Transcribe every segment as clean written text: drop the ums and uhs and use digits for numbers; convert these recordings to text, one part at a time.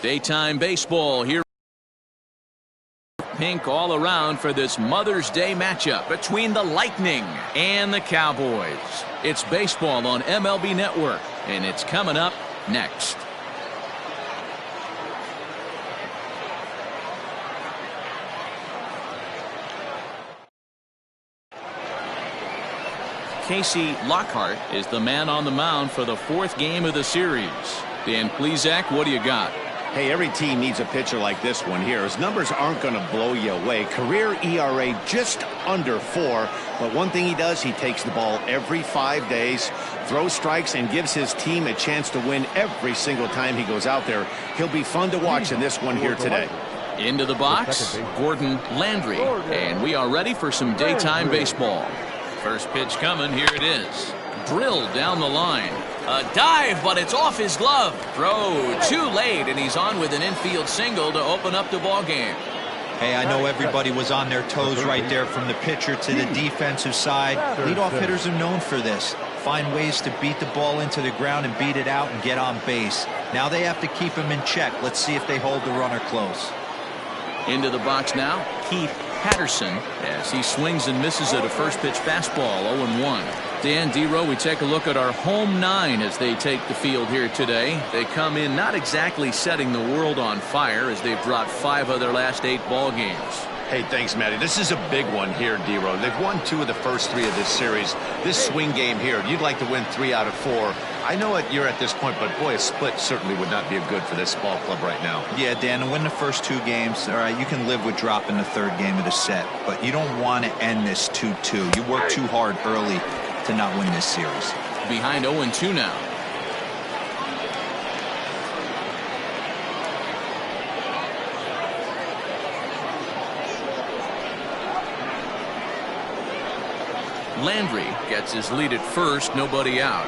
Daytime baseball here. Pink all around for this Mother's Day matchup between the Lightning and the Cowboys. It's baseball on MLB Network, and it's coming up next. Casey Lockhart is the man on the mound for the fourth game of the series. Dan Plesac, what do you got? Hey, every team needs a pitcher like this one here. His numbers aren't going to blow you away. Career ERA just under 4. But one thing he does, he takes the ball every 5 days, throws strikes, and gives his team a chance to win every single time he goes out there. He'll be fun to watch in this one here today. Into the box, Gordon Landry. And we are ready for some daytime baseball. First pitch coming, here it is. Drilled down the line. A dive, but it's off his glove. Throw too late, and he's on with an infield single to open up the ball game. Hey, I know everybody was on their toes right there from the pitcher to the defensive side. Leadoff hitters are known for this. Find ways to beat the ball into the ground and beat it out and get on base. Now they have to keep him in check. Let's see if they hold the runner close. Into the box now, Keith Patterson, as he swings and misses at a first pitch fastball, 0-1. Dan, D-Row, we take a look at our home 9 as they take the field here today. They come in not exactly setting the world on fire, as they've dropped 5 of their last 8 ball games. Hey, thanks, Matty. This is a big one here, D-Row. They've won 2 of the first 3 of this series. This swing game here, you'd like to win 3 out of 4. I know you're at this point, but boy, a split certainly would not be good for this ball club right now. Yeah, Dan, to win the first 2 games, all right, you can live with dropping the 3rd game of the set, but you don't want to end this 2-2. You work too hard early to not win this series. Behind 0-2 now. Landry gets his lead at first, nobody out.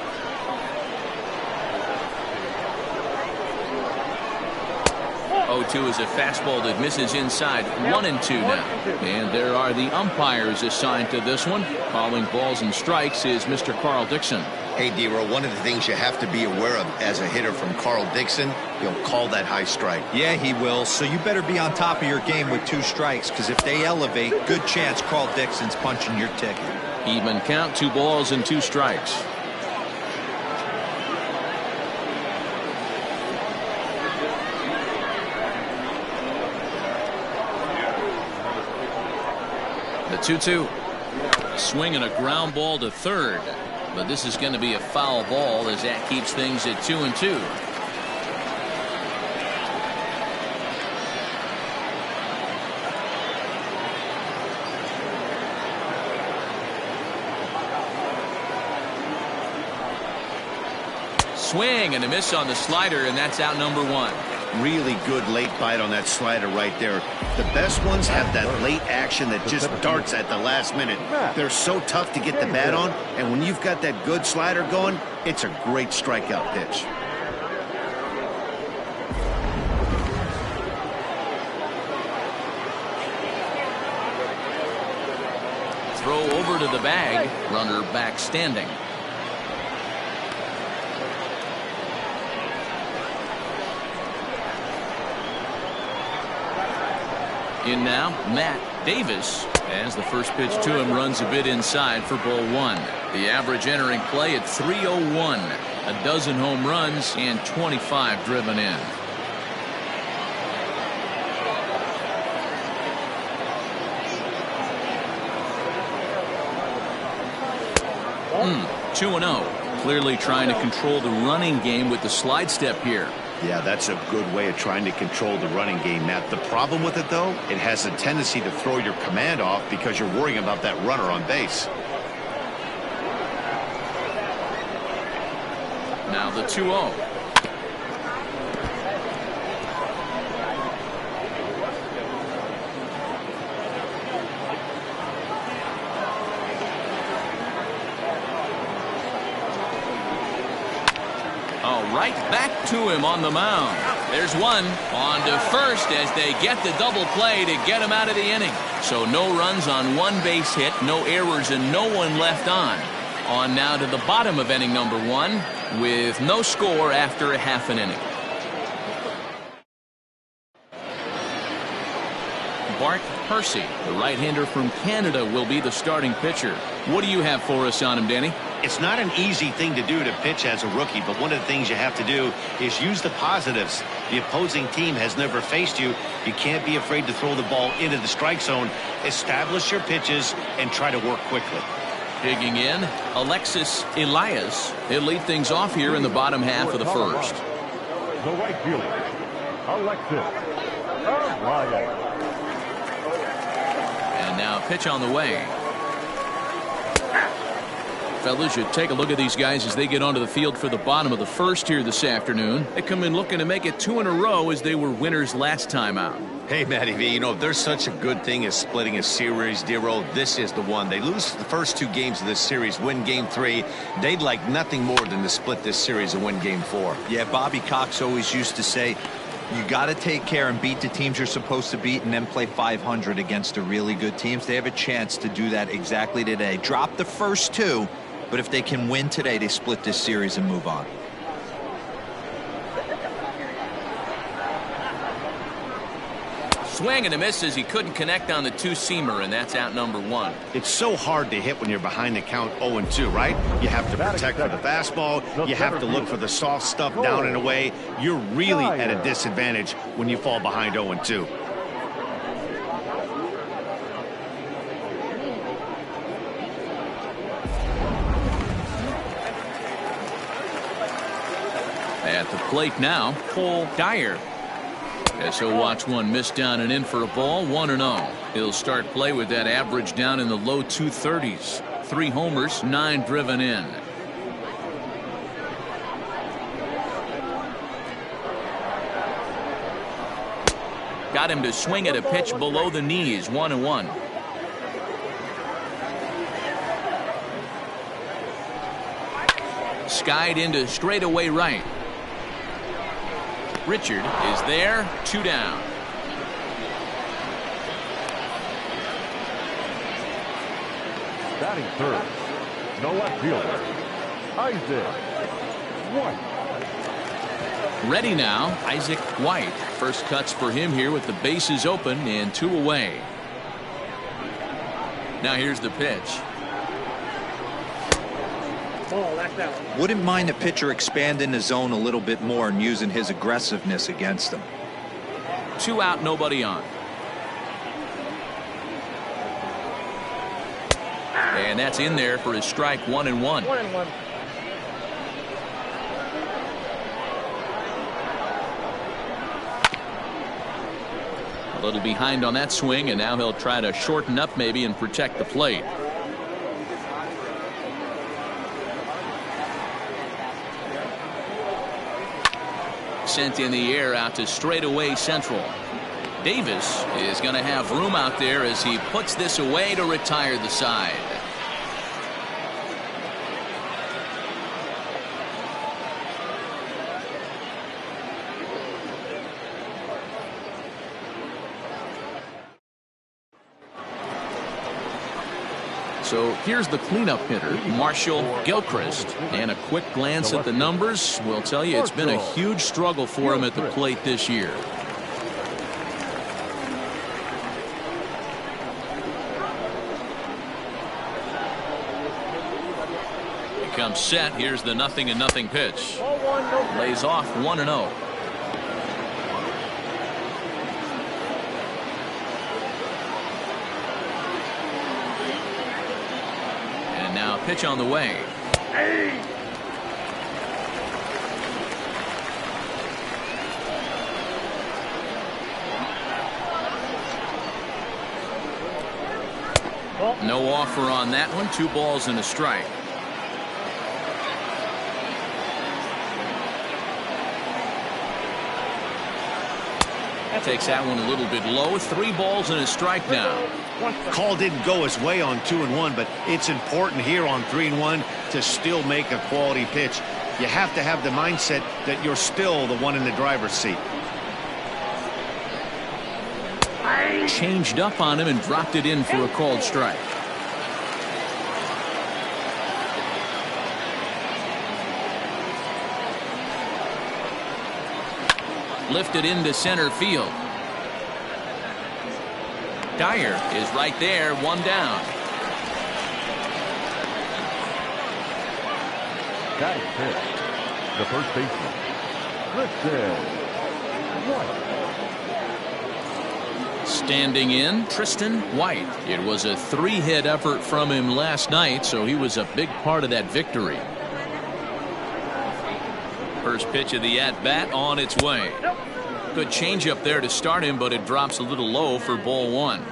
Oh, 2 is a fastball that misses inside. 1-2 now. And there are the umpires assigned to this one. Calling balls and strikes is Mr. Carl Dixon. Hey, D-Row, one of the things you have to be aware of as a hitter from Carl Dixon, he'll call that high strike. Yeah, he will. So you better be on top of your game with 2 strikes, because if they elevate, good chance Carl Dixon's punching your ticket. Even count, 2 balls and 2 strikes. The 2-2. Swing and a ground ball to third. But this is going to be a foul ball as that keeps things at 2-2. Swing and a miss on the slider, and that's out number 1. Really good late bite on that slider right there. The best ones have that late action that just darts at the last minute. They're so tough to get the bat on, and when you've got that good slider going, it's a great strikeout pitch. Throw over to the bag, runner back standing. In now, Matt Davis, as the first pitch to him runs a bit inside for ball 1. The average entering play at 301. A dozen home runs and 25 driven in. Mm, 2-0. Clearly trying to control the running game with the slide step here. Yeah, that's a good way of trying to control the running game, Matt. The problem with it, though, it has a tendency to throw your command off because you're worrying about that runner on base. Now the 2-0. Right back to him on the mound. There's one on to first as they get the double play to get him out of the inning. So no runs on 1 base hit, no errors, and no one left on. On now to the bottom of inning number 1 with no score after a half an inning. Bart Percy, the right-hander from Canada, will be the starting pitcher. What do you have for us on him, Danny? It's not an easy thing to do to pitch as a rookie, but one of the things you have to do is use the positives. The opposing team has never faced you. You can't be afraid to throw the ball into the strike zone. Establish your pitches and try to work quickly. Digging in, Alexis Elias. He'll lead things off here in the bottom half of the first. The right fielder, Alexis Elias. And now pitch on the way. Fellas, you take a look at these guys as they get onto the field for the bottom of the first here this afternoon. They come in looking to make it 2 in a row as they were winners last time out. Hey, Matty V, you know, if there's such a good thing as splitting a series, Dero, this is the one. They lose the first 2 games of this series, win game 3. They'd like nothing more than to split this series and win game 4. Yeah, Bobby Cox always used to say, you got to take care and beat the teams you're supposed to beat and then play 500 against the really good teams. They have a chance to do that exactly today. Drop the first 2. But if they can win today, they split this series and move on. Swing and a miss as he couldn't connect on the 2-seamer, and that's out number 1. It's so hard to hit when you're behind the count 0-2, right? You have to protect for the fastball. You have to look for the soft stuff down and away. You're really at a disadvantage when you fall behind 0-2. At the plate now, Cole Dyer. As he'll watch one miss down and in for a ball, 1-0. He'll start play with that average down in the low 230s. 3 homers, 9 driven in. Got him to swing at a pitch below the knees, 1-1. Skied into straightaway right. Richard is there, 2 down. Batting third, the left fielder, Isaac White. Ready now, Isaac White. First cuts for him here with the bases open and 2 away. Now here's the pitch. Wouldn't mind the pitcher expanding the zone a little bit more and using his aggressiveness against them. 2 out, nobody on. And that's in there for his strike, 1-1. A little behind on that swing, and now he'll try to shorten up maybe and protect the plate. Sent in the air out to straightaway central. Davis is going to have room out there as he puts this away to retire the side. So here's the cleanup hitter, Marshal Gilchrist. And a quick glance at the numbers will tell you it's been a huge struggle for him at the plate this year. He comes set. Here's the 0-0 pitch. Lays off 1-0. Now pitch on the way. No offer on that one. 2 balls and a strike. Takes that one a little bit low. 3 balls and a strike now. Call didn't go his way on 2-1, but it's important here on 3-1 to still make a quality pitch. You have to have the mindset that you're still the one in the driver's seat. Changed up on him and dropped it in for a called strike. Lifted into center field. Dyer is right there, one down. Batting fifth, the first baseman, Tristan White. Standing in, Tristan White. It was a 3-hit effort from him last night, so he was a big part of that victory. First pitch of the at-bat on its way. Good changeup there to start him, but it drops a little low for ball one.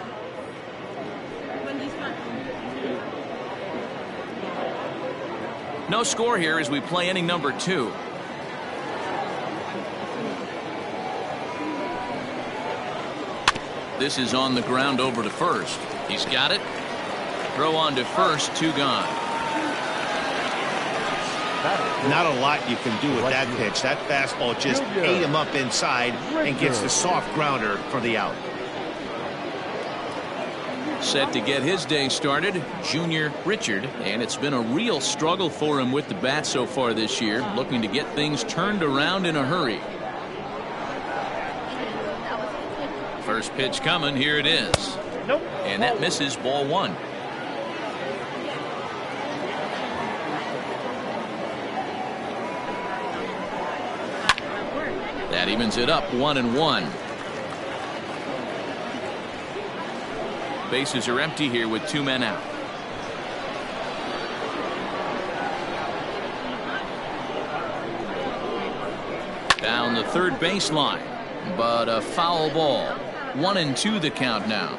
No score here as we play inning number 2. This is on the ground over to first. He's got it. Throw on to first, 2 gone. Not a lot you can do with that pitch. That fastball just ate him up inside and gets the soft grounder for the out. Set to get his day started, Junior Richard, and it's been a real struggle for him with the bat so far this year, looking to get things turned around in a hurry. First pitch coming, here it is. Nope. And that misses, ball one. That evens it up, 1-1. Bases are empty here with 2 men out. Down the third baseline, but a foul ball. 1-2 the count now.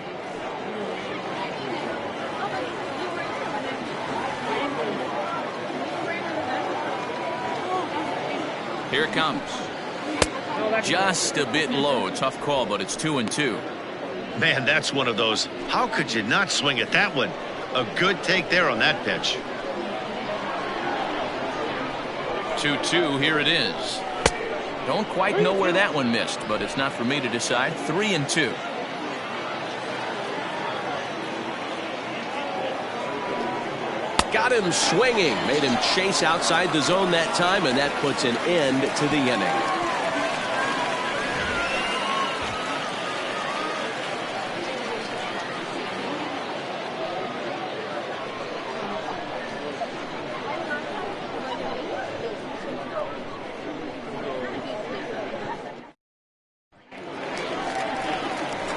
Here it comes. Just a bit low. Tough call, but it's 2-2. Man, that's one of those. How could you not swing at that one? A good take there on that pitch. 2-2, here it is. Don't quite know where that one missed, but it's not for me to decide. 3-2. Got him swinging. Made him chase outside the zone that time, and that puts an end to the inning.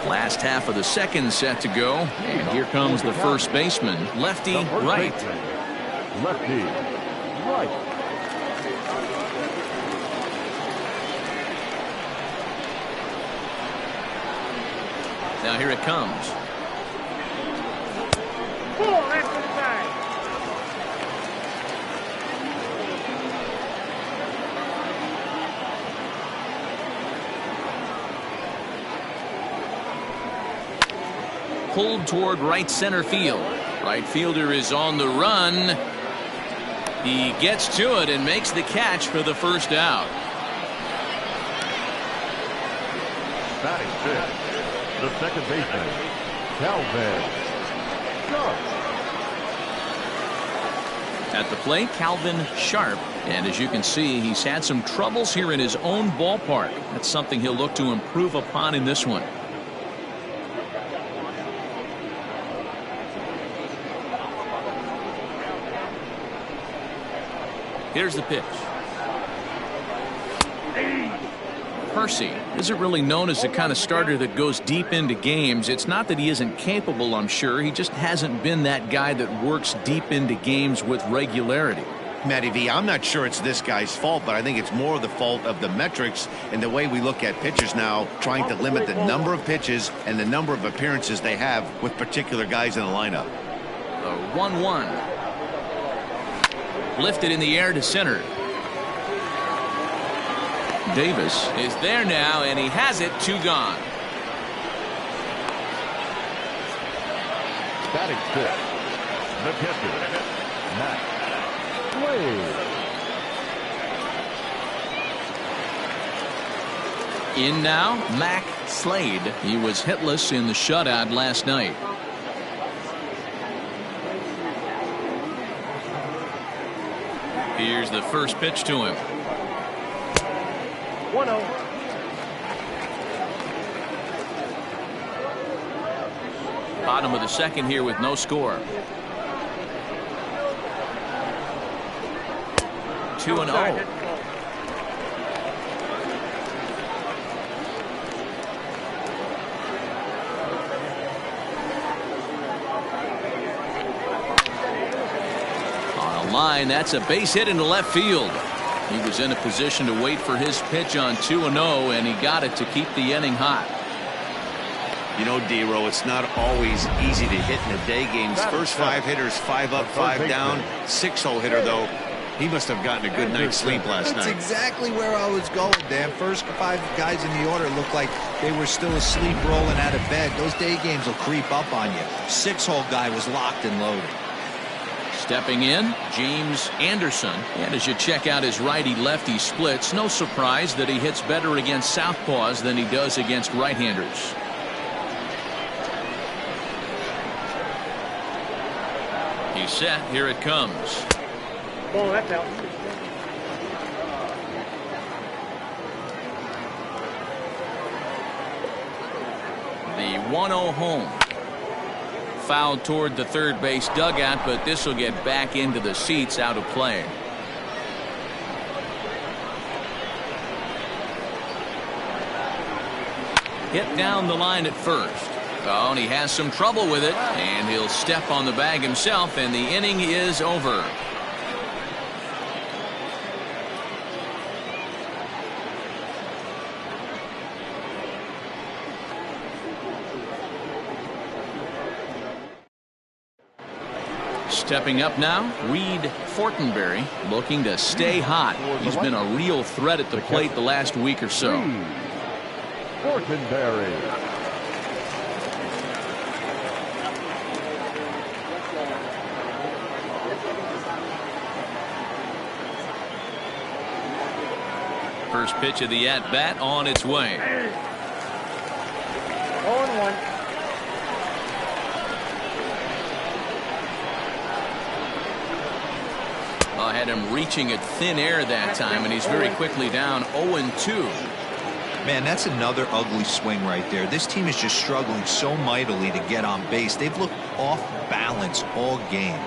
Last half of the second set to go, and here comes the first baseman, lefty right. Lefty right. Now here it comes. Pulled toward right center field. Right fielder is on the run. He gets to it and makes the catch for the first out. Batting fifth, the second baseman, Calvin Sharp. At the plate, Calvin Sharp. And as you can see, he's had some troubles here in his own ballpark. That's something he'll look to improve upon in this one. Here's the pitch. Percy isn't really known as the kind of starter that goes deep into games. It's not that he isn't capable, I'm sure. He just hasn't been that guy that works deep into games with regularity. Matty V, I'm not sure it's this guy's fault, but I think it's more the fault of the metrics and the way we look at pitchers now, trying to limit the number of pitches and the number of appearances they have with particular guys in the lineup. The 1-1. Lifted in the air to center. Davis is there now, and he has it. 2 gone. Batting fifth, the catcher, Matt Slade. In now, Mac Slade. He was hitless in the shutout last night. Here's the first pitch to him. 1-0. Bottom of the second here with no score. 2-0. On a line, that's a base hit into left field. He was in a position to wait for his pitch on 2-0, and he got it to keep the inning hot. You know, D-Row, it's not always easy to hit in the day games. First 5 hitters, 5 up, 5 down. 6-hole hitter, though, he must have gotten a good night's sleep last night. That's exactly where I was going, Dan. First 5 guys in the order looked like they were still asleep rolling out of bed. Those day games will creep up on you. 6-hole guy was locked and loaded. Stepping in, James Anderson. And as you check out his righty-lefty splits, no surprise that he hits better against southpaws than he does against right-handers. He's set. Here it comes. Oh, that's out. The 1-0 home. Fouled toward the third base dugout, but this will get back into the seats, out of play. Hit down the line at first. Oh, and he has some trouble with it, and he'll step on the bag himself, and the inning is over. Stepping up now, Reed Fortenberry, looking to stay hot. He's been a real threat at the plate the last week or so. Fortenberry. First pitch of the at-bat on its way. 0-1. Had him reaching at thin air that time, and he's very quickly down 0-2. Man, that's another ugly swing right there. This team is just struggling so mightily to get on base. They've looked off balance all game.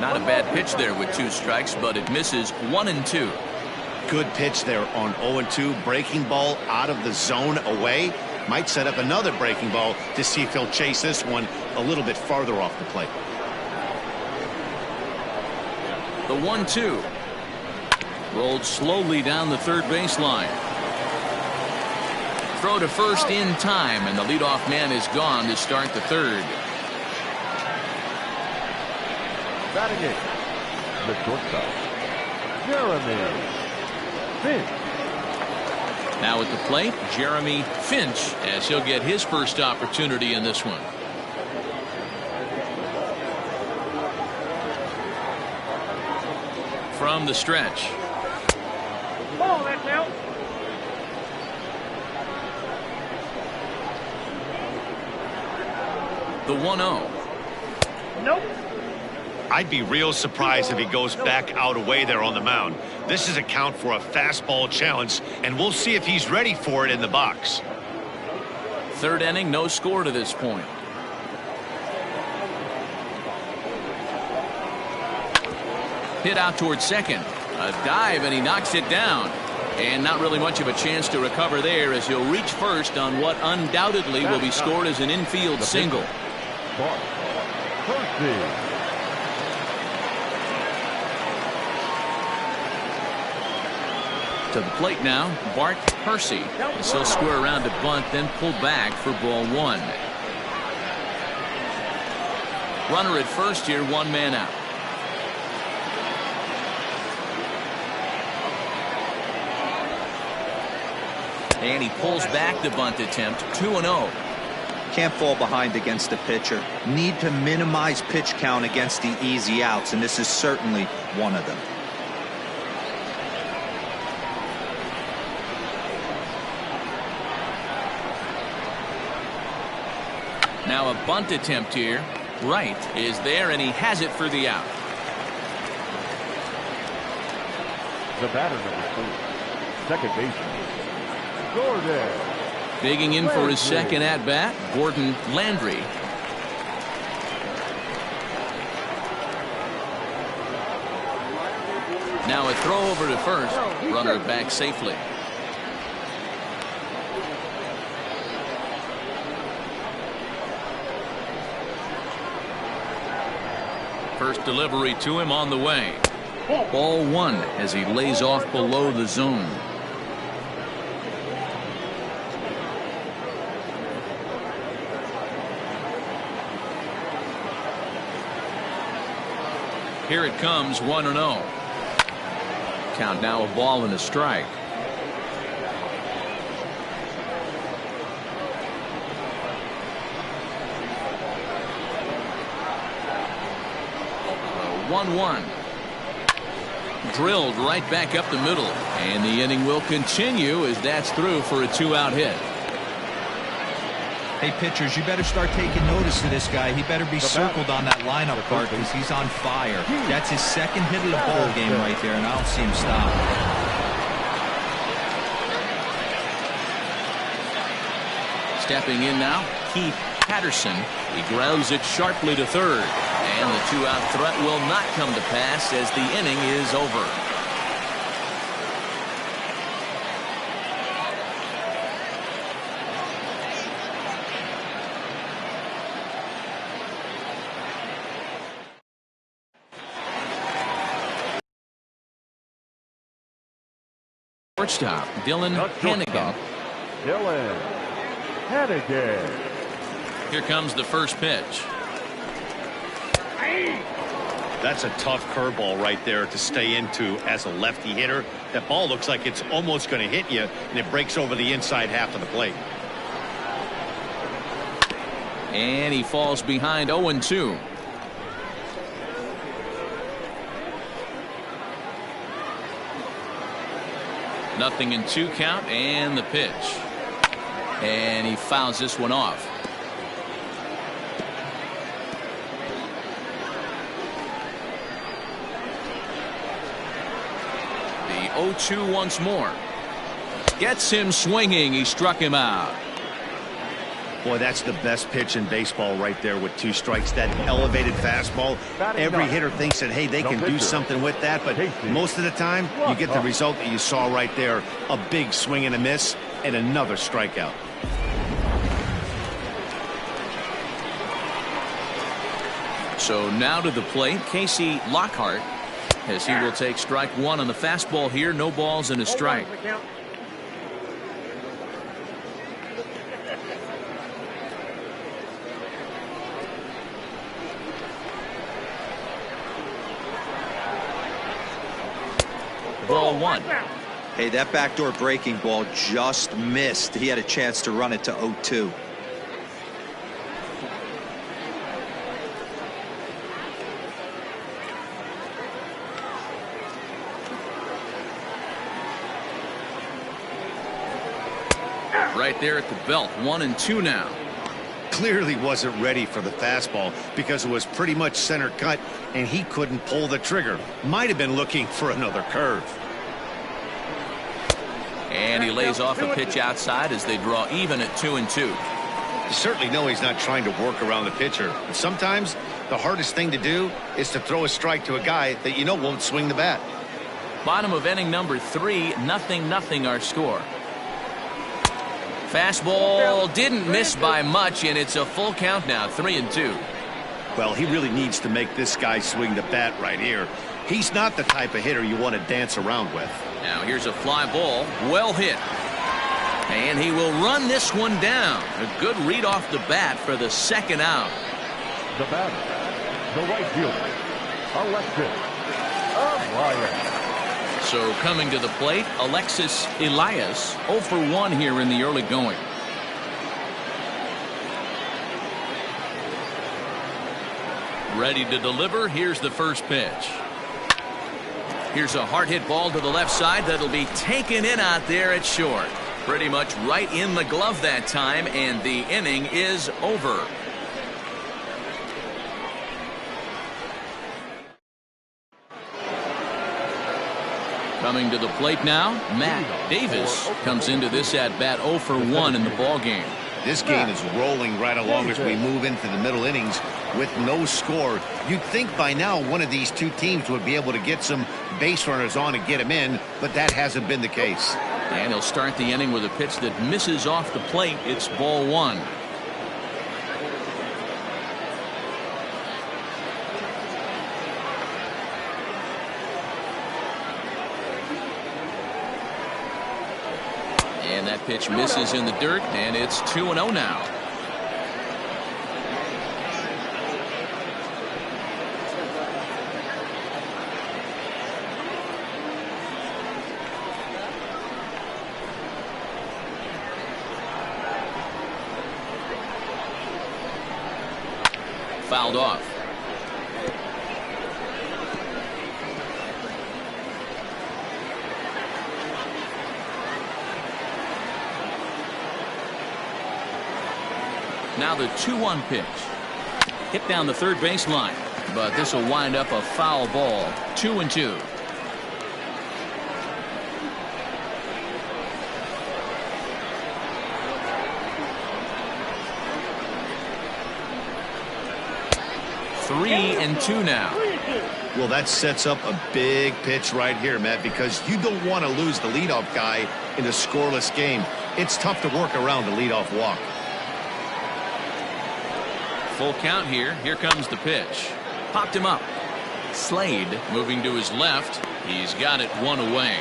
Not a bad pitch there with 2 strikes, but it misses 1-2. Good pitch there on 0-2. Breaking ball out of the zone away. Might set up another breaking ball to see if he'll chase this one a little bit farther off the plate. The 1-2. Rolled slowly down the third baseline. Throw to first in time, and the leadoff man is gone to start the third. Batting it, the shortstop, Jeremy Finch. Now at the plate, Jeremy Finch, as he'll get his first opportunity in this one. From the stretch. Oh, that's out. The 1-0. Nope. I'd be real surprised if he goes back out away there on the mound. This is a count for a fastball challenge, and we'll see if he's ready for it in the box. Third inning, no score to this point. Hit out towards second. A dive, and he knocks it down. And not really much of a chance to recover there, as he'll reach first on what undoubtedly will be scored as an infield single. To the plate now, Bart Percy. As he'll square around to bunt, then pull back for ball 1. Runner at first here, 1 man out. And he pulls back the bunt attempt. 2-0. Can't fall behind against the pitcher. Need to minimize pitch count against the easy outs, and this is certainly one of them. Now a bunt attempt here. Right is there, and he has it for the out. The batter, number 2, second baseman, Gordon. Digging in for his second at-bat, Gordon Landry. Now a throw over to first. Runner back safely. First delivery to him on the way. Ball one as he lays off below the zone. Here it comes, 1-0. Count now, a ball and a strike. A 1-1. Drilled right back up the middle, and the inning will continue as that's through for a 2-out hit. Hey, pitchers, you better start taking notice of this guy. He better be circled on that lineup card because he's on fire. That's his second hit of the ball game right there, and I don't see him stop. Stepping in now, Keith Patterson. He grounds it sharply to third, and the 2-out threat will not come to pass as the inning is over. Shortstop Dylan Hannigan. Dylan Hannigan. Here comes the first pitch. That's a tough curveball right there to stay into as a lefty hitter. That ball looks like it's almost going to hit you, and it breaks over the inside half of the plate. And he falls behind 0-2. Nothing in 2 count, and the pitch. And he fouls this one off. The 0-2 once more. Gets him swinging. He struck him out. Boy, that's the best pitch in baseball right there with 2 strikes. That elevated fastball. Every hitter thinks that, hey, they can do something with that, but most of the time you get the result that you saw right there. A big swing and a miss and another strikeout. So now to the plate, Casey Lockhart, as he will take strike 1 on the fastball here. No balls and a strike. Ball 1. Hey, that backdoor breaking ball just missed. He had a chance to run it to 0-2. Right there at the belt. 1-2 now. Clearly wasn't ready for the fastball because it was pretty much center cut and he couldn't pull the trigger. Might have been looking for another curve. And he lays off a pitch outside as they draw even at 2-2. You certainly know he's not trying to work around the pitcher. And sometimes the hardest thing to do is to throw a strike to a guy that you know won't swing the bat. Bottom of inning number 3, 0-0 our score. Fastball didn't miss by much, and it's a full count now, 3-2. Well, he really needs to make this guy swing the bat right here. He's not the type of hitter you want to dance around with. Now here's a fly ball, well hit. And he will run this one down. A good read off the bat for the second out. The batter, the right fielder, Alexis Elias. So coming to the plate, Alexis Elias, 0 for 1 here in the early going. Ready to deliver. Here's the first pitch. Here's a hard hit ball to the left side that'll be taken in out there at short. Pretty much right in the glove that time, and the inning is over. Coming to the plate now, Matt Davis comes into this at bat 0 for 1 in the ball game. This game is rolling right along as we move into the middle innings. with no score. You'd think by now one of these two teams would be able to get some base runners on and get him in, but that hasn't been the case. And he'll start the inning with a pitch that misses off the plate. It's ball one. And that pitch misses in the dirt, and it's 2-0 now. Fouled off. Now the 2-1 pitch. Hit down the third baseline, but this will wind up a foul ball. 2-2. Three and two now. Well, that sets up a big pitch right here, Matt, because you don't want to lose the leadoff guy in a scoreless game. It's tough to work around the leadoff walk. Full count here. Here comes the pitch. Popped him up. Slade moving to his left. He's got it one away.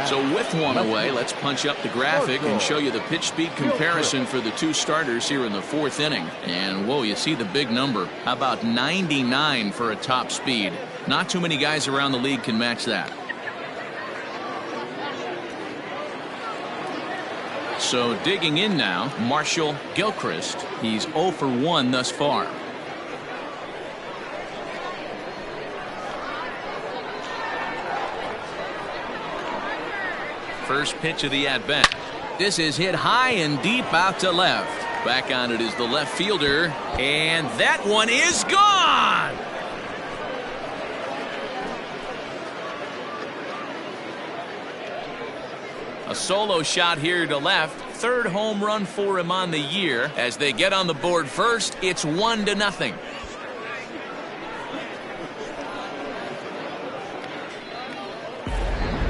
So with one away, let's punch up the graphic and show you the pitch speed comparison for the two starters here in the fourth inning. And whoa, you see the big number. How about 99 for a top speed? Not too many guys around the league can match that. So digging in now, Marshal Gilchrist. He's 0 for 1 thus far. First pitch of the at-bat. This is hit high and deep out to left. Back on it is the left fielder, and that one is gone. A solo shot here to left. Third home run for him on the year. As they get on the board first, it's 1-0.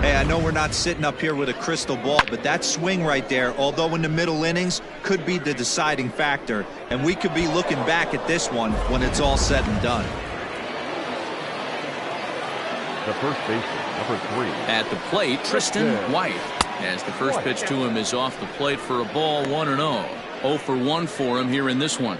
Hey, I know we're not sitting up here with a crystal ball, but that swing right there, although in the middle innings, could be the deciding factor. And we could be looking back at this one when it's all said and done. The first baseman, number 3. At the plate, Tristan White. As the first pitch to him is off the plate for a ball, 1-0. 0 for 1 for him here in this one.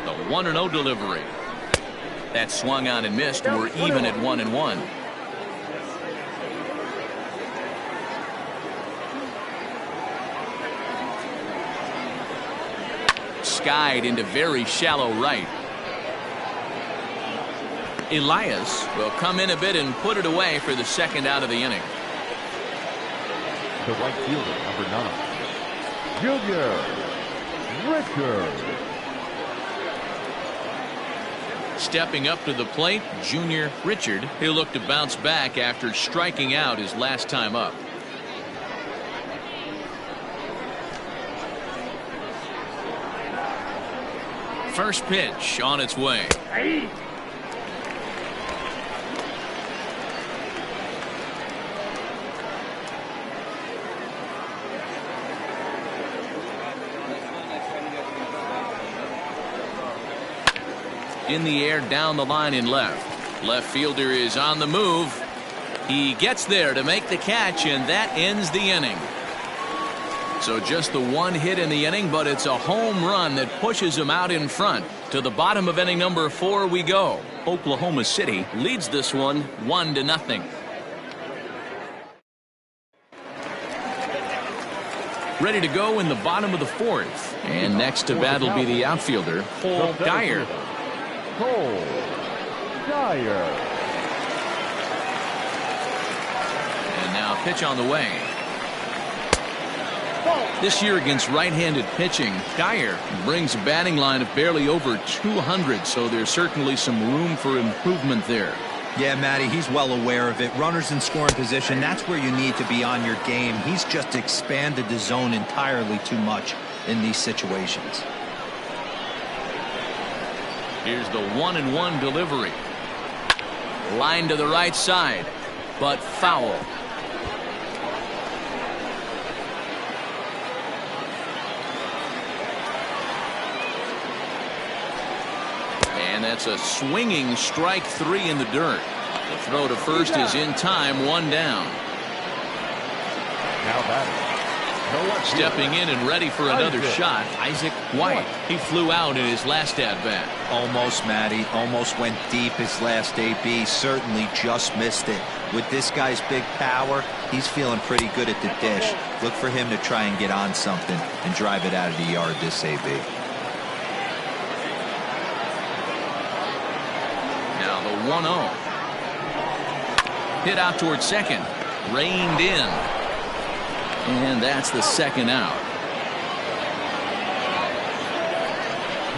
The 1-0 delivery. That swung on and missed. We're even at 1-1. Skied into very shallow right. Elias will come in a bit and put it away for the second out of the inning. The right fielder, number 9. Junior Richard. Stepping up to the plate, Junior Richard. He'll look to bounce back after striking out his last time up. First pitch on its way. In the air, down the line in left. Left fielder is on the move. He gets there to make the catch, and that ends the inning. So just the one hit in the inning, but it's a home run that pushes him out in front. To the bottom of inning number 4 we go. Oklahoma City leads this one 1-0. Ready to go in the bottom of the 4th. And next to bat will be the outfielder, Cole Dyer. Cole Dyer. And now pitch on the way. This year against right-handed pitching, Dyer brings a batting line of barely over 200, so there's certainly some room for improvement there. Yeah, Matty, he's well aware of it. Runners in scoring position, that's where you need to be on your game. He's just expanded the zone entirely too much in these situations. Here's the 1-1 delivery. Line to the right side, but foul. And that's a swinging strike 3 in the dirt. The throw to first is in time, 1 down. Now batting. Stepping in and ready for another shot, Isaac White. He flew out in his last at-bat. Almost, Matty. Almost went deep his last AB. Certainly just missed it. With this guy's big power, he's feeling pretty good at the dish. Look for him to try and get on something and drive it out of the yard this AB. Now the 1-0. Hit out towards second. Reined in. And that's the second out.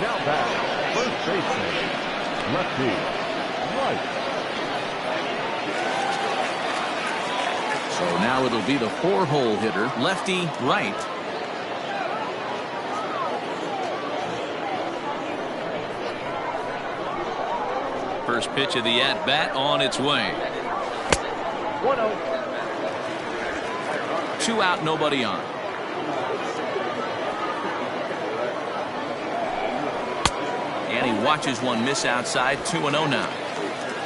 Now back. First baseman. Lefty. Right. So now it'll be the 4-hole hitter, lefty right. First pitch of the at-bat on its way. 1-0. 2 out, nobody on. And he watches one miss outside. 2-0 now.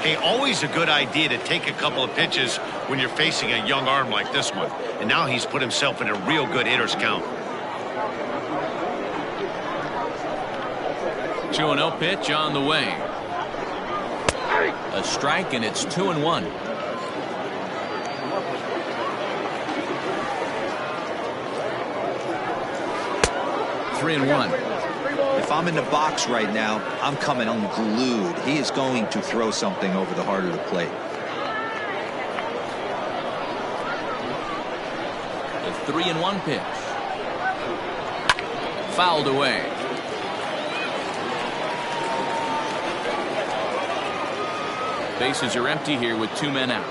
Hey, always a good idea to take a couple of pitches when you're facing a young arm like this one. And now he's put himself in a real good hitter's count. 2-0 pitch on the way. A strike, and it's 2-1. 3-1. If I'm in the box right now, I'm coming unglued. He is going to throw something over the heart of the plate. The 3-1 pitch. Fouled away. Bases are empty here with 2 men out.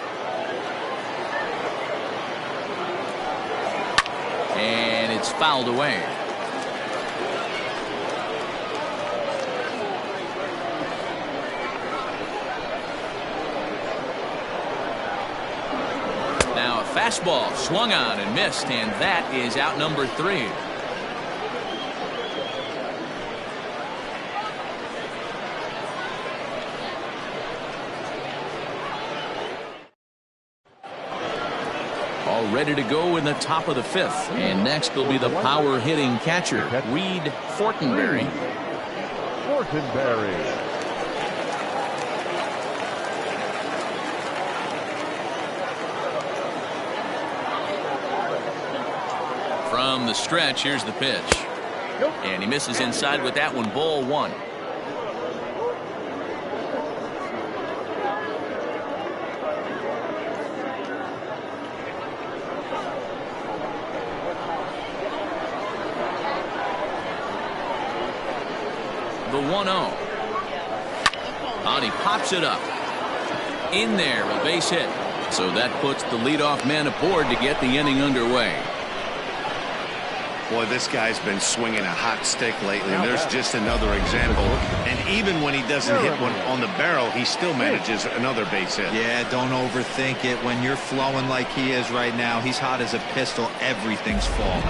And it's fouled away. Now a fastball swung on and missed, and that is out number 3. All ready to go in the top of the 5th. And next will be the power hitting catcher, Reed Fortenberry. From the stretch, here's the pitch. And he misses inside with that one. Ball 1. The 1-0. And he pops it up. In there, a base hit. So that puts the leadoff man aboard to get the inning underway. Boy, this guy's been swinging a hot stick lately, and there's just another example. And even when he doesn't hit one on the barrel, he still manages another base hit. Yeah, don't overthink it. When you're flowing like he is right now, he's hot as a pistol. Everything's falling.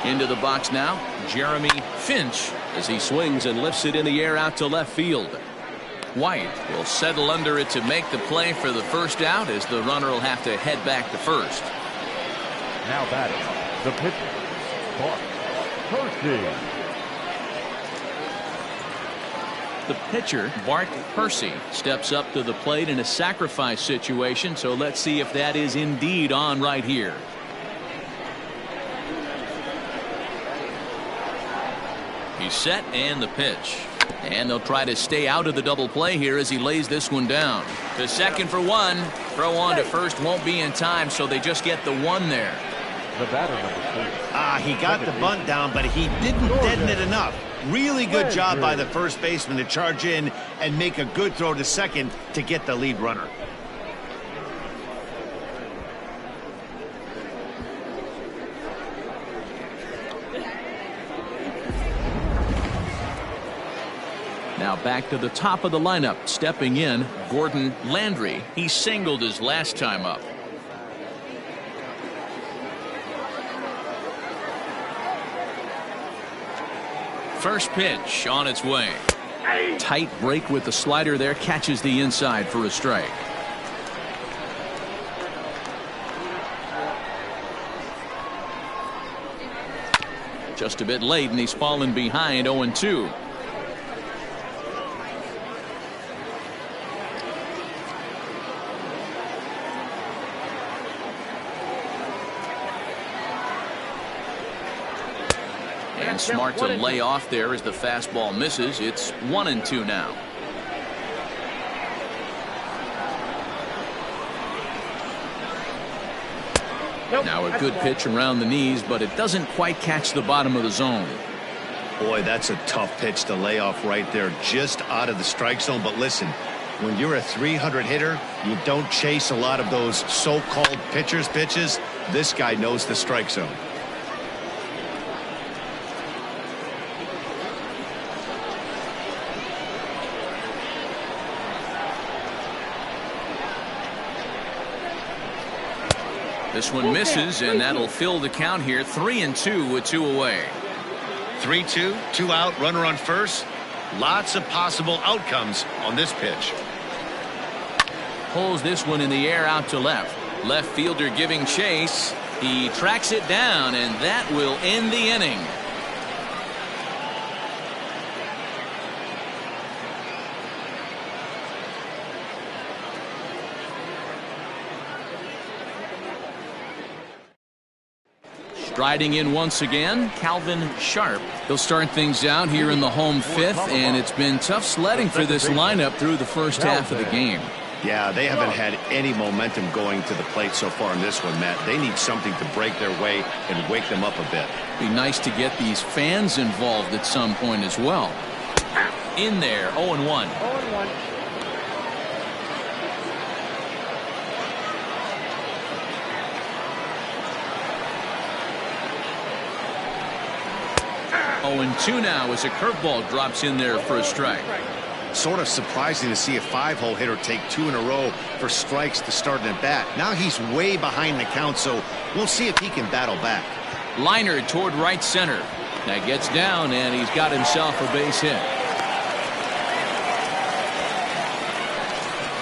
Into the box now, Jeremy Finch, as he swings and lifts it in the air out to left field. White will settle under it to make the play for the first out, as the runner will have to head back to first. Now batting, the pitcher, Bart Percy. The pitcher, Bart Percy, steps up to the plate in a sacrifice situation, so let's see if that is indeed on right here. He's set, and the pitch. And they'll try to stay out of the double play here as he lays this one down. To second for one. Throw on to first won't be in time, so they just get the one there. The batter, number 2. He got the bunt down, but he didn't deaden it enough. Really good job by the first baseman to charge in and make a good throw to second to get the lead runner. Now back to the top of the lineup. Stepping in, Gordon Landry. He singled his last time up. First pitch on its way. Tight break with the slider there. Catches the inside for a strike. Just a bit late, and he's fallen behind 0-2. And smart to lay off there as the fastball misses. It's 1-2 now. Now a good pitch around the knees, but it doesn't quite catch the bottom of the zone. Boy, that's a tough pitch to lay off right there, just out of the strike zone. But listen, when you're a 300 hitter, you don't chase a lot of those so-called pitcher's pitches. This guy knows the strike zone. This one misses, and that'll fill the count here. 3-2 with 2 away. 3-2, 2 out, runner on first. Lots of possible outcomes on this pitch. Pulls this one in the air out to left. Left fielder giving chase. He tracks it down, and that will end the inning. Striding in once again, Calvin Sharp. They'll start things out here in the home 5th, and it's been tough sledding for this lineup through the first half of the game. Yeah, they haven't had any momentum going to the plate so far in this one, Matt. They need something to break their way and wake them up a bit. Be nice to get these fans involved at some point as well. In there, 0-1. 0-1. 0-2 now as a curveball drops in there for a strike. Sort of surprising to see a 5-hole hitter take 2 in a row for strikes to start an at-bat. Now he's way behind the count, so we'll see if he can battle back. Liner toward right center. That gets down, and he's got himself a base hit.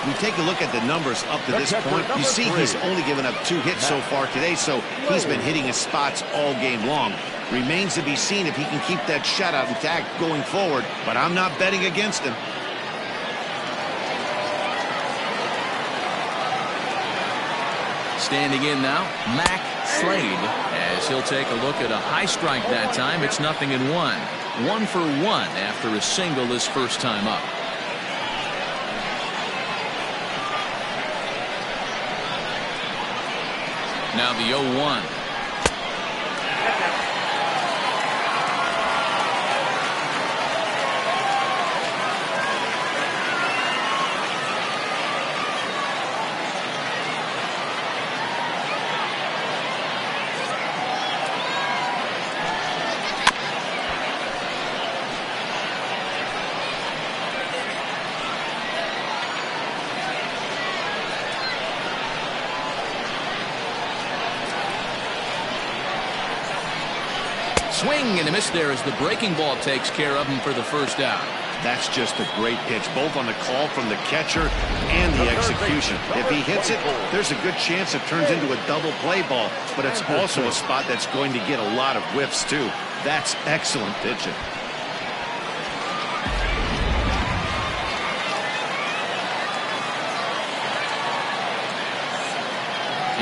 We take a look at the numbers up to this point. You see he's only given up 2 hits so far today, so he's been hitting his spots all game long. Remains to be seen if he can keep that shutout intact going forward, but I'm not betting against him. Standing in now, Mac Slade, as he'll take a look at a high strike that time. It's 0-1. 1 for 1 after a single his first time up. Now the 0-1. Swing and a miss there as the breaking ball takes care of him for the first out. That's just a great pitch, both on the call from the catcher and the execution. If he hits it, there's a good chance it turns into a double play ball, but it's also a spot that's going to get a lot of whiffs too. That's excellent pitching.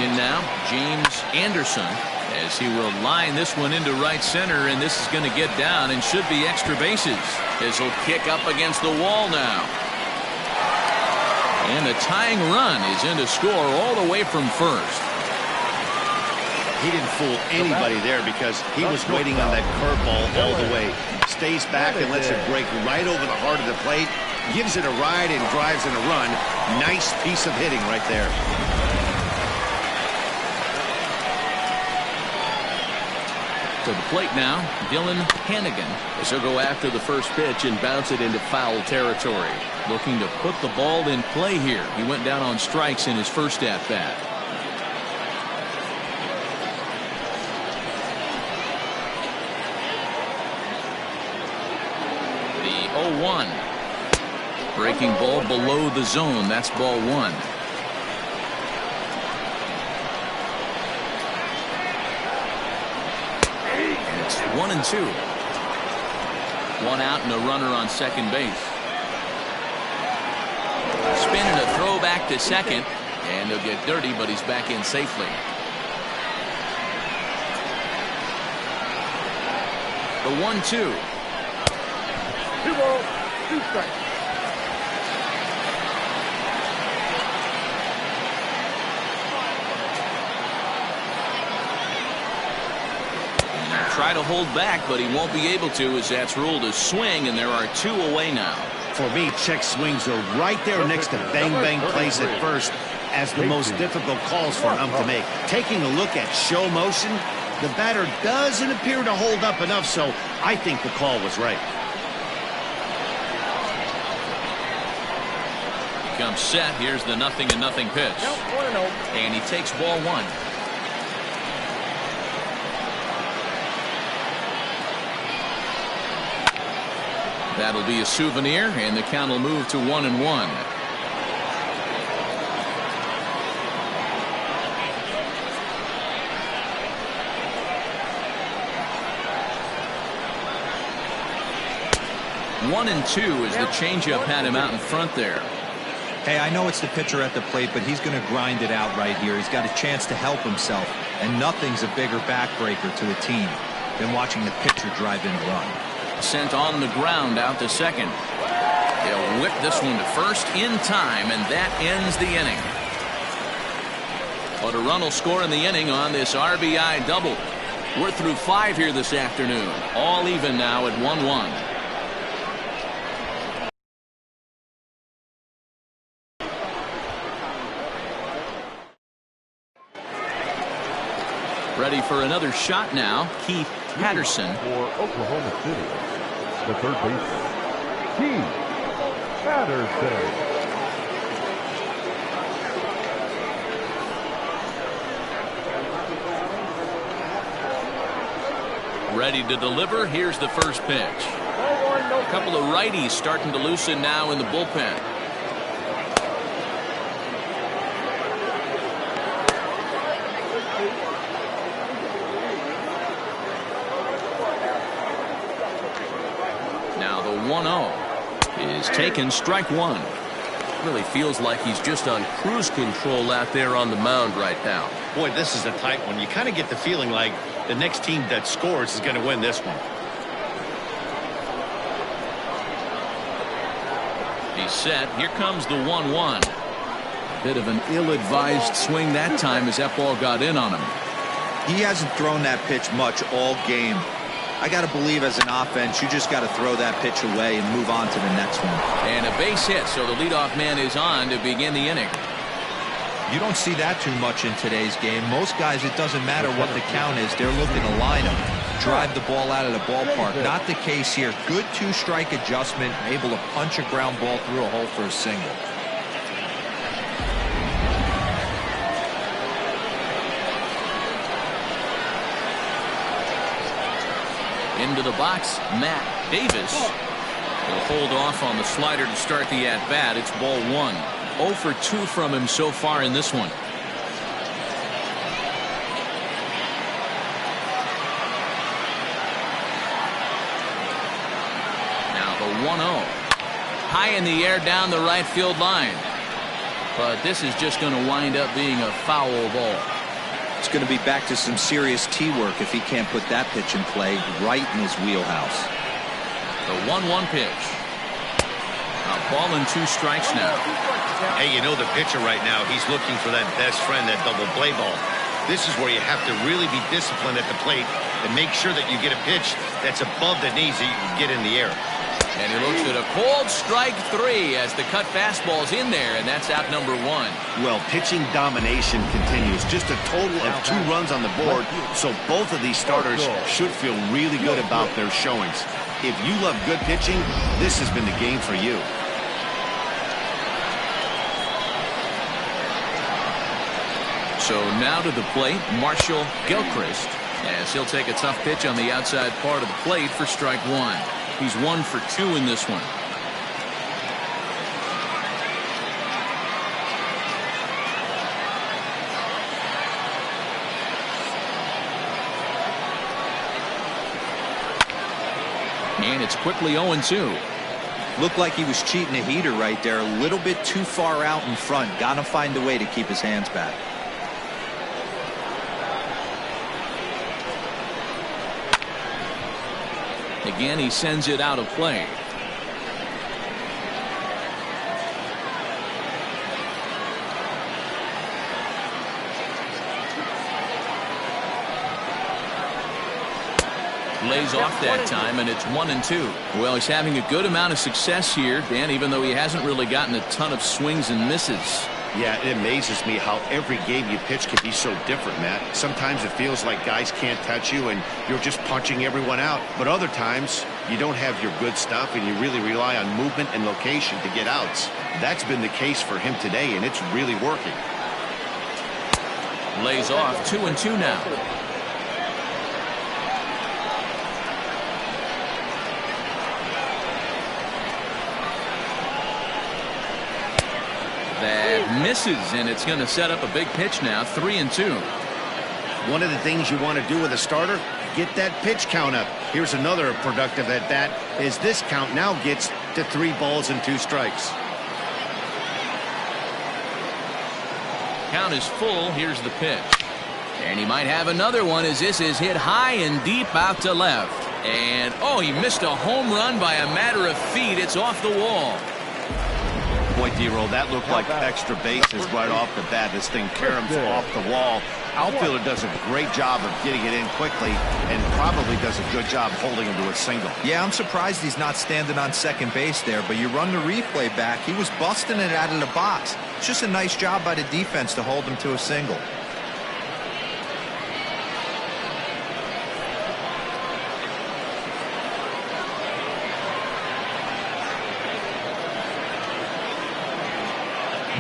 In now, James Anderson. as he will line this one into right center, and this is going to get down and should be extra bases. This will kick up against the wall now. And the tying run is in to score all the way from first. He didn't fool anybody there because he was waiting on that curveball all the way. Stays back and lets it break right over the heart of the plate. Gives it a ride and drives in a run. Nice piece of hitting right there. To the plate now, Dylan Hannigan. As he'll go after the first pitch and bounce it into foul territory. Looking to put the ball in play here. He went down on strikes in his first at bat. The 0-1. Breaking ball below the zone. That's ball one. It's 1-2. One out and a runner on second base. Spin and a throw back to second, and he'll get dirty, but he's back in safely. The 1-2. 2 balls, 2 strikes. Try to hold back, but he won't be able to, as that's ruled a swing, and there are 2 away now. For me, check swings are right there next to bang-bang plays at first as the most difficult calls for him to make. Taking a look at show motion, the batter doesn't appear to hold up enough, so I think the call was right. Comes set. Here's the 0-0 pitch. No, 1-0. And he takes ball one. That'll be a souvenir, and the count will move to 1-1. One and two as the changeup had him out in front there. Hey, I know it's the pitcher at the plate, but he's going to grind it out right here. He's got a chance to help himself, and nothing's a bigger backbreaker to a team than watching the pitcher drive in a run. Sent on the ground out to second. He'll whip this one to first in time, and that ends the inning. But a run will score in the inning on this RBI double. We're through 5 here this afternoon. All even now at 1-1. Ready for another shot now, Keith Patterson. For Oklahoma City, the third baseman, Keith Patterson. Ready to deliver. Here's the first pitch. A couple of righties starting to loosen now in the bullpen. Now the 1-0 is taken, strike one. Really feels like he's just on cruise control out there on the mound right now. Boy, this is a tight one. You kind of get the feeling like the next team that scores is going to win this one. He's set. Here comes the 1-1. Bit of an ill-advised swing that time as that ball got in on him. He hasn't thrown that pitch much all game. I got to believe as an offense, you just got to throw that pitch away and move on to the next one. And a base hit, so the leadoff man is on to begin the inning. You don't see that too much in today's game. Most guys, it doesn't matter what the count is. They're looking to line up, drive the ball out of the ballpark. Not the case here. Good two-strike adjustment, able to punch a ground ball through a hole for a single. Into the box, Matt Davis will hold off on the slider to start the at-bat. It's ball one. 0 for 2 from him so far in this one. Now the 1-0. High in the air down the right field line. But this is just going to wind up being a foul ball. It's going to be back to some serious tee work if he can't put that pitch in play right in his wheelhouse. The 1-1 pitch. A ball and 2 strikes now. Hey, you know the pitcher right now, he's looking for that best friend, that double play ball. This is where you have to really be disciplined at the plate and make sure that you get a pitch that's above the knees that you can get in the air. And he looks at a cold strike 3 as the cut fastball's in there, and that's out number 1. Well, pitching domination continues. Just a total of 2 runs on the board, so both of these starters should feel really good about their showings. If you love good pitching, this has been the game for you. So now to the plate, Marshal Gilchrist, as he'll take a tough pitch on the outside part of the plate for strike 1. He's 1 for 2 in this one. And it's quickly 0-2. Looked like he was cheating a heater right there, a little bit too far out in front. Gotta find a way to keep his hands back. Again, he sends it out of play. Lays off that time, and it's 1-2. Well, he's having a good amount of success here, Dan, even though he hasn't really gotten a ton of swings and misses. Yeah, it amazes me how every game you pitch can be so different, Matt. Sometimes it feels like guys can't touch you and you're just punching everyone out. But other times, you don't have your good stuff and you really rely on movement and location to get outs. That's been the case for him today, and it's really working. Lays off 2-2 now. That misses, and it's going to set up a big pitch now, 3-2. One of the things you want to do with a starter, get that pitch count up. Here's another productive at bat, as this count now gets to 3 balls and 2 strikes. Count is full. Here's the pitch. And he might have another one, as this is hit high and deep out to left. And, oh, he missed a home run by a matter of feet. It's off the wall. Boy, D-Roll, that looked like extra bases right off the bat. This thing caroms off the wall. Outfielder does a great job of getting it in quickly and probably does a good job holding him to a single. Yeah, I'm surprised he's not standing on second base there, but you run the replay back. He was busting it out of the box. It's just a nice job by the defense to hold him to a single.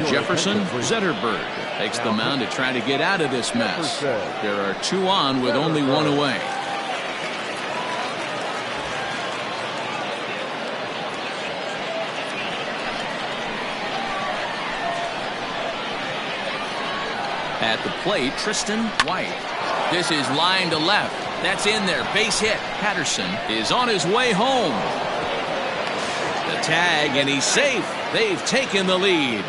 Jefferson Zetterberg takes the mound to try to get out of this mess. There are 2 on with only 1 away. At the plate, Tristan White. This is line to left. That's in there. Base hit. Patterson is on his way home. The tag, and he's safe. They've taken the lead.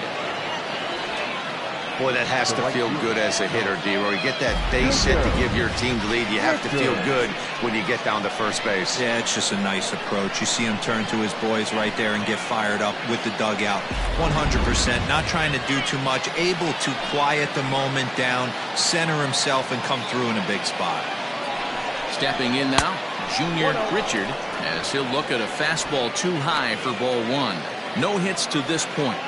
Boy, that has to feel good as a hitter, D-Roy. You get that base hit to give your team the lead. You have to feel good when you get down to first base. Yeah, it's just a nice approach. You see him turn to his boys right there and get fired up with the dugout. 100%, not trying to do too much, able to quiet the moment down, center himself, and come through in a big spot. Stepping in now, Junior Richard, as he'll look at a fastball too high for ball 1. No hits to this point.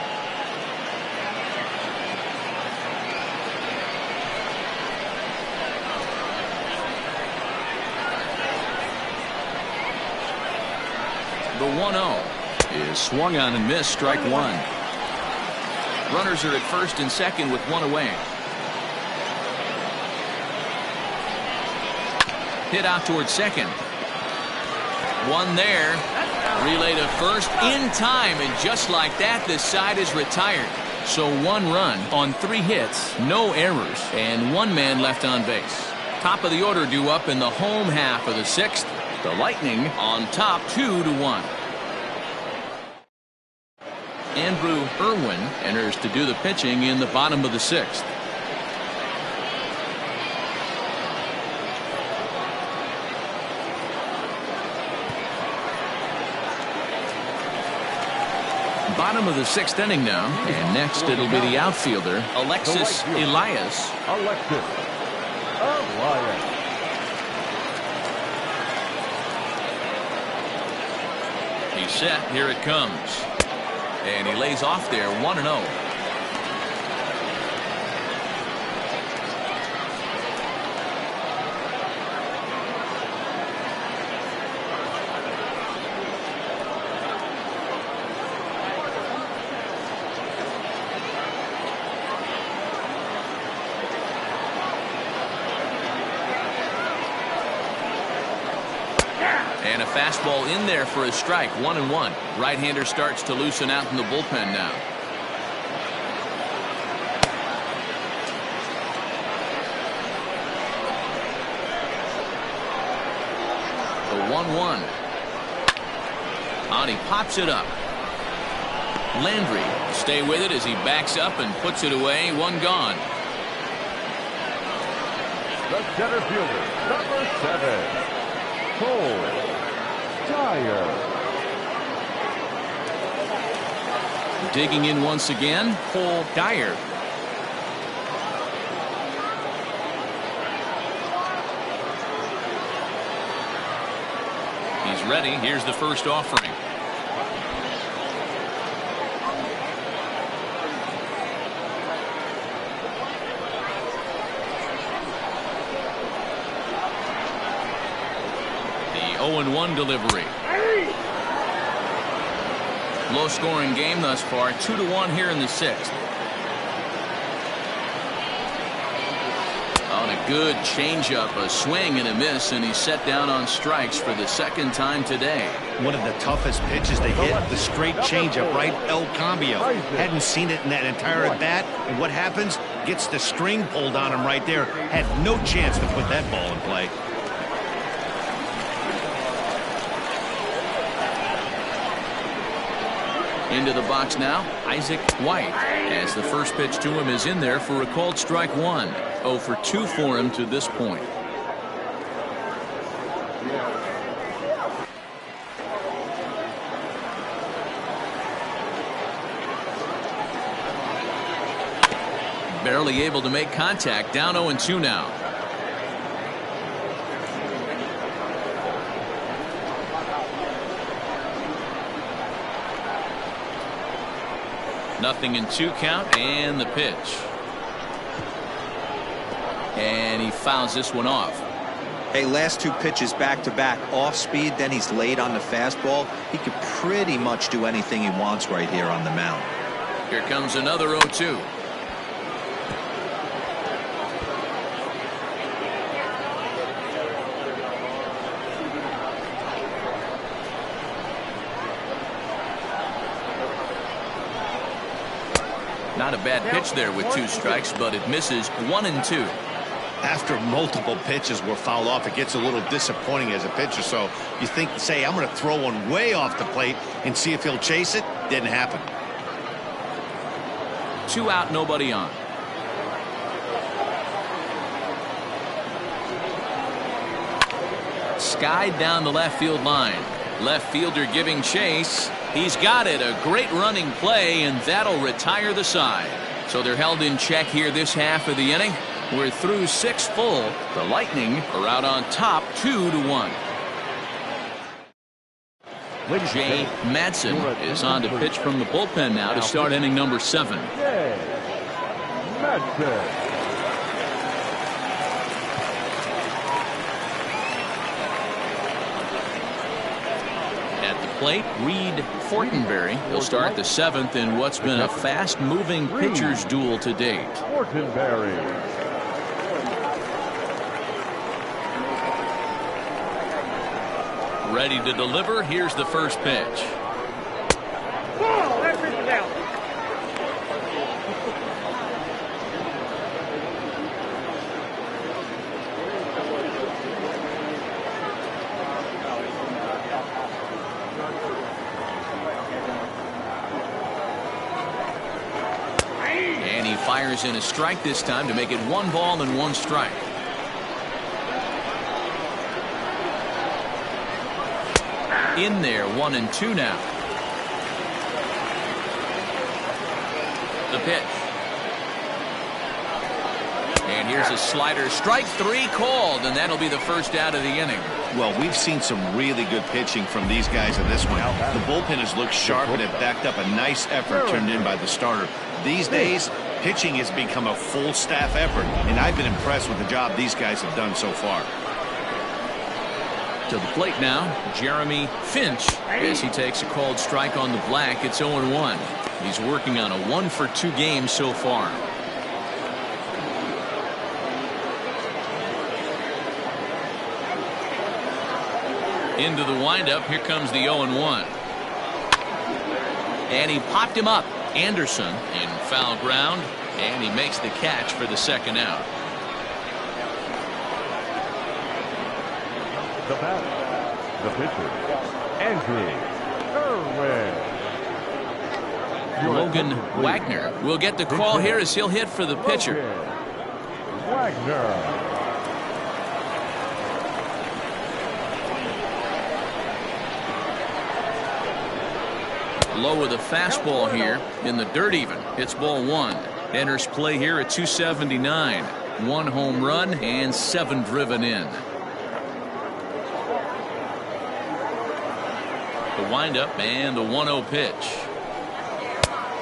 The 1-0 is swung on and missed, strike 1. Runners are at first and second with 1 away. Hit out towards second. 1 there. Relay to first in time, and just like that, this side is retired. So 1 run on 3 hits, no errors, and 1 man left on base. Top of the order due up in the home half of the 6th. The Lightning on top 2-1. Andrew Irwin enters to do the pitching in the bottom of the 6th. Bottom of the 6th inning now, and next it'll be the outfielder, Alexis Elias. Alexis Elias. He's set. Here it comes. And he lays off there 1-0. And a fastball in there for a strike, 1-1. Right-hander starts to loosen out in the bullpen now. The 1-1. And he pops it up. Landry stay with it as he backs up and puts it away. One gone. The center fielder, number 7, Cole Dyer. Digging in once again, Cole Dyer. He's ready. Here's the first offering. The 0-1 delivery. Low scoring game thus far, 2-1 here in the 6th. On a good changeup, a swing and a miss, and he's set down on strikes for the 2nd time today. One of the toughest pitches to hit, the straight changeup, right? El Cambio. Hadn't seen it in that entire at bat, and what happens? Gets the string pulled on him right there. Had no chance to put that ball in play. Into the box now, Isaac White, as the first pitch to him is in there for a called strike 1. 0 for 2 for him to this point. Barely able to make contact, down 0-2 now. Nothing in 2 count, and the pitch. And he fouls this one off. Hey, last 2 pitches back-to-back off speed, then he's laid on the fastball. He could pretty much do anything he wants right here on the mound. Here comes another 0-2. Not a bad pitch there with 2 strikes, but it misses 1-2. After multiple pitches were fouled off, it gets a little disappointing as a pitcher. So you think, say, I'm going to throw one way off the plate and see if he'll chase it. Didn't happen. 2 out, nobody on. Skied down the left field line. Left fielder giving chase. He's got it. A great running play, and that'll retire the side. So they're held in check here this half of the inning. We're through 6 full. The Lightning are out on top 2-1. Jay Madsen is on to pitch from the bullpen now to start inning number 7. Jay Madsen. Plate, Reed Fortenberry. He'll start the 7th in what's been a fast-moving pitcher's duel to date. Fortenberry. Ready to deliver. Here's the first pitch. Ball, that pitch is out. Fires in a strike this time to make it 1 ball and 1 strike. In there, 1-2 now. The pitch. And here's a slider. Strike 3 called, and that'll be the first out of the inning. Well, we've seen some really good pitching from these guys in this one. The bullpen has looked sharp, and it backed up a nice effort turned in by the starter. These days, pitching has become a full staff effort, and I've been impressed with the job these guys have done so far. To the plate now, Jeremy Finch, as he takes a called strike on the black. It's 0-1. He's working on a 1-for-2 game so far. Into the windup. Here comes the 0-1. And he popped him up. Anderson in foul ground, and he makes the catch for the second out. The batter, the pitcher, Andrew Irwin. Logan Wagner will get the call here as he'll hit for the pitcher. Wagner. Low with a fastball here in the dirt even. It's ball 1. Enters play here at 279. 1 home run and 7 driven in. The windup and the 1-0 pitch.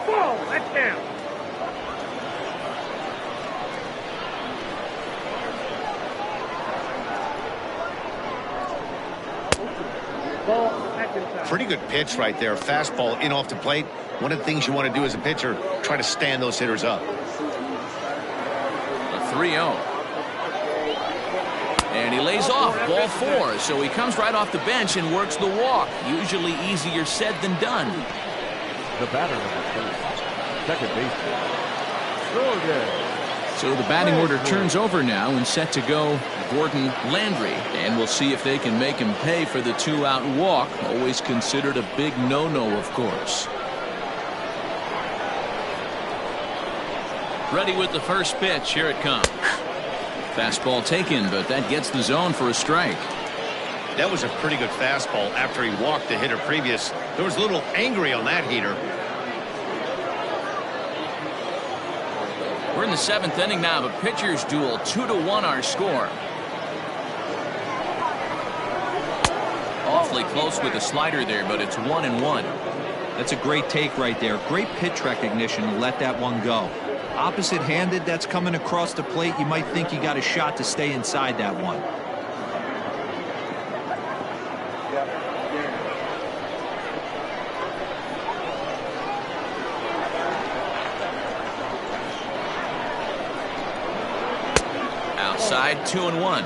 Ball, that's down. Ball, that's inside. Pretty good pitch right there. Fastball in off the plate. One of the things you want to do as a pitcher, try to stand those hitters up. A 3-0. And he lays off ball 4, so he comes right off the bench and works the walk. Usually easier said than done. The batter, second baseman, Gordon. So the batting order turns over now, and set to go Gordon Landry, and we'll see if they can make him pay for the 2-out walk. Always considered a big no-no, of course. Ready with the first pitch. Here it comes. Fastball taken, but that gets the zone for a strike. That was a pretty good fastball after he walked the hitter previous. There was a little angry on that heater. We're in the 7th inning now of a pitcher's duel. 2-1 our score. Awfully close with the slider there, but it's 1-1. That's a great take right there. Great pitch recognition to let that one go. Opposite handed, that's coming across the plate. You might think you got a shot to stay inside that one. Outside, 2-1.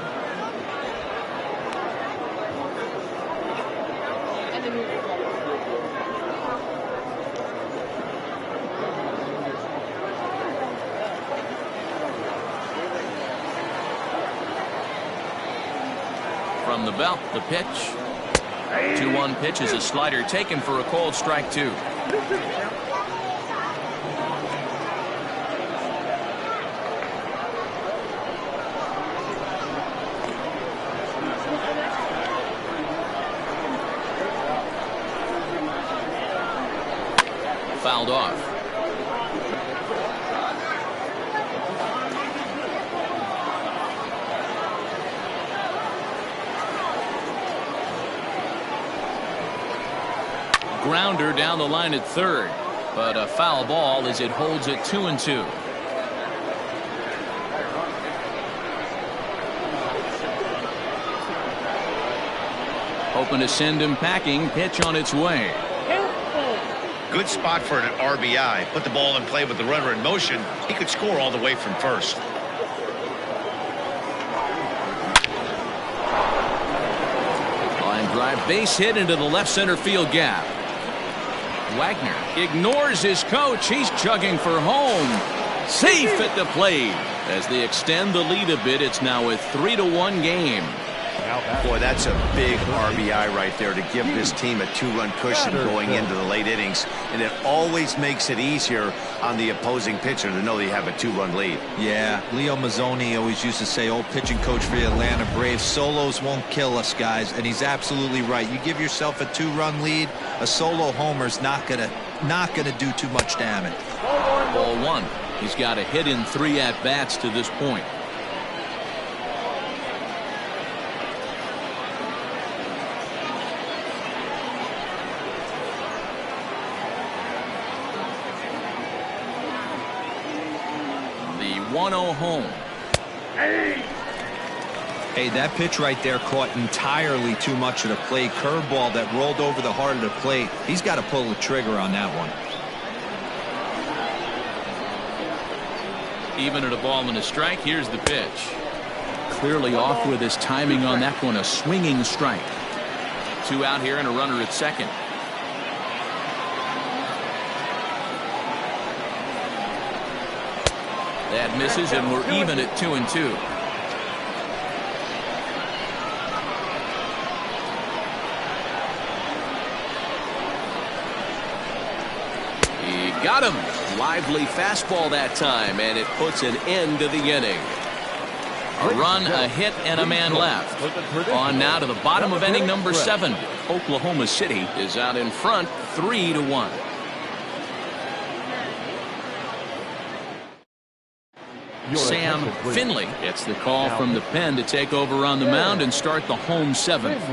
From the belt, the pitch. 2-1 pitch is a slider taken for a called strike 2. Fouled off. Grounder down the line at third, but a foul ball as it holds it 2-2. Hoping to send him packing. Pitch on its way. Good spot for an RBI. Put the ball in play with the runner in motion. He could score all the way from first. Line drive, base hit into the left center field gap. Wagner ignores his coach. He's chugging for home. Safe at the plate. As they extend the lead a bit, it's now a 3-1 game. Boy, that's a big RBI right there to give this team a 2-run cushion going into the late innings. And it always makes it easier on the opposing pitcher to know they have a 2-run lead. Yeah, Leo Mazzoni always used to say, old pitching coach for the Atlanta Braves, solos won't kill us, guys. And he's absolutely right. You give yourself a 2-run lead, a solo homer's not gonna do too much damage. Ball 1. He's got a hit in 3 at-bats to this point. The 1-0 home. Hey, that pitch right there caught entirely too much of the plate. Curveball that rolled over the heart of the plate. He's got to pull the trigger on that one. Even at a ball and a strike, here's the pitch. Clearly off with his timing on that one, a swinging strike. 2 out here and a runner at second. That misses, and we're even at 2-2. He got him. Lively fastball that time, and it puts an end to the inning. A run, a hit, and a man left. On now to the bottom of inning number 7. Oklahoma City is out in front, 3-1. Sam Finley gets the call from the pen to take over on the mound and start the home 7th.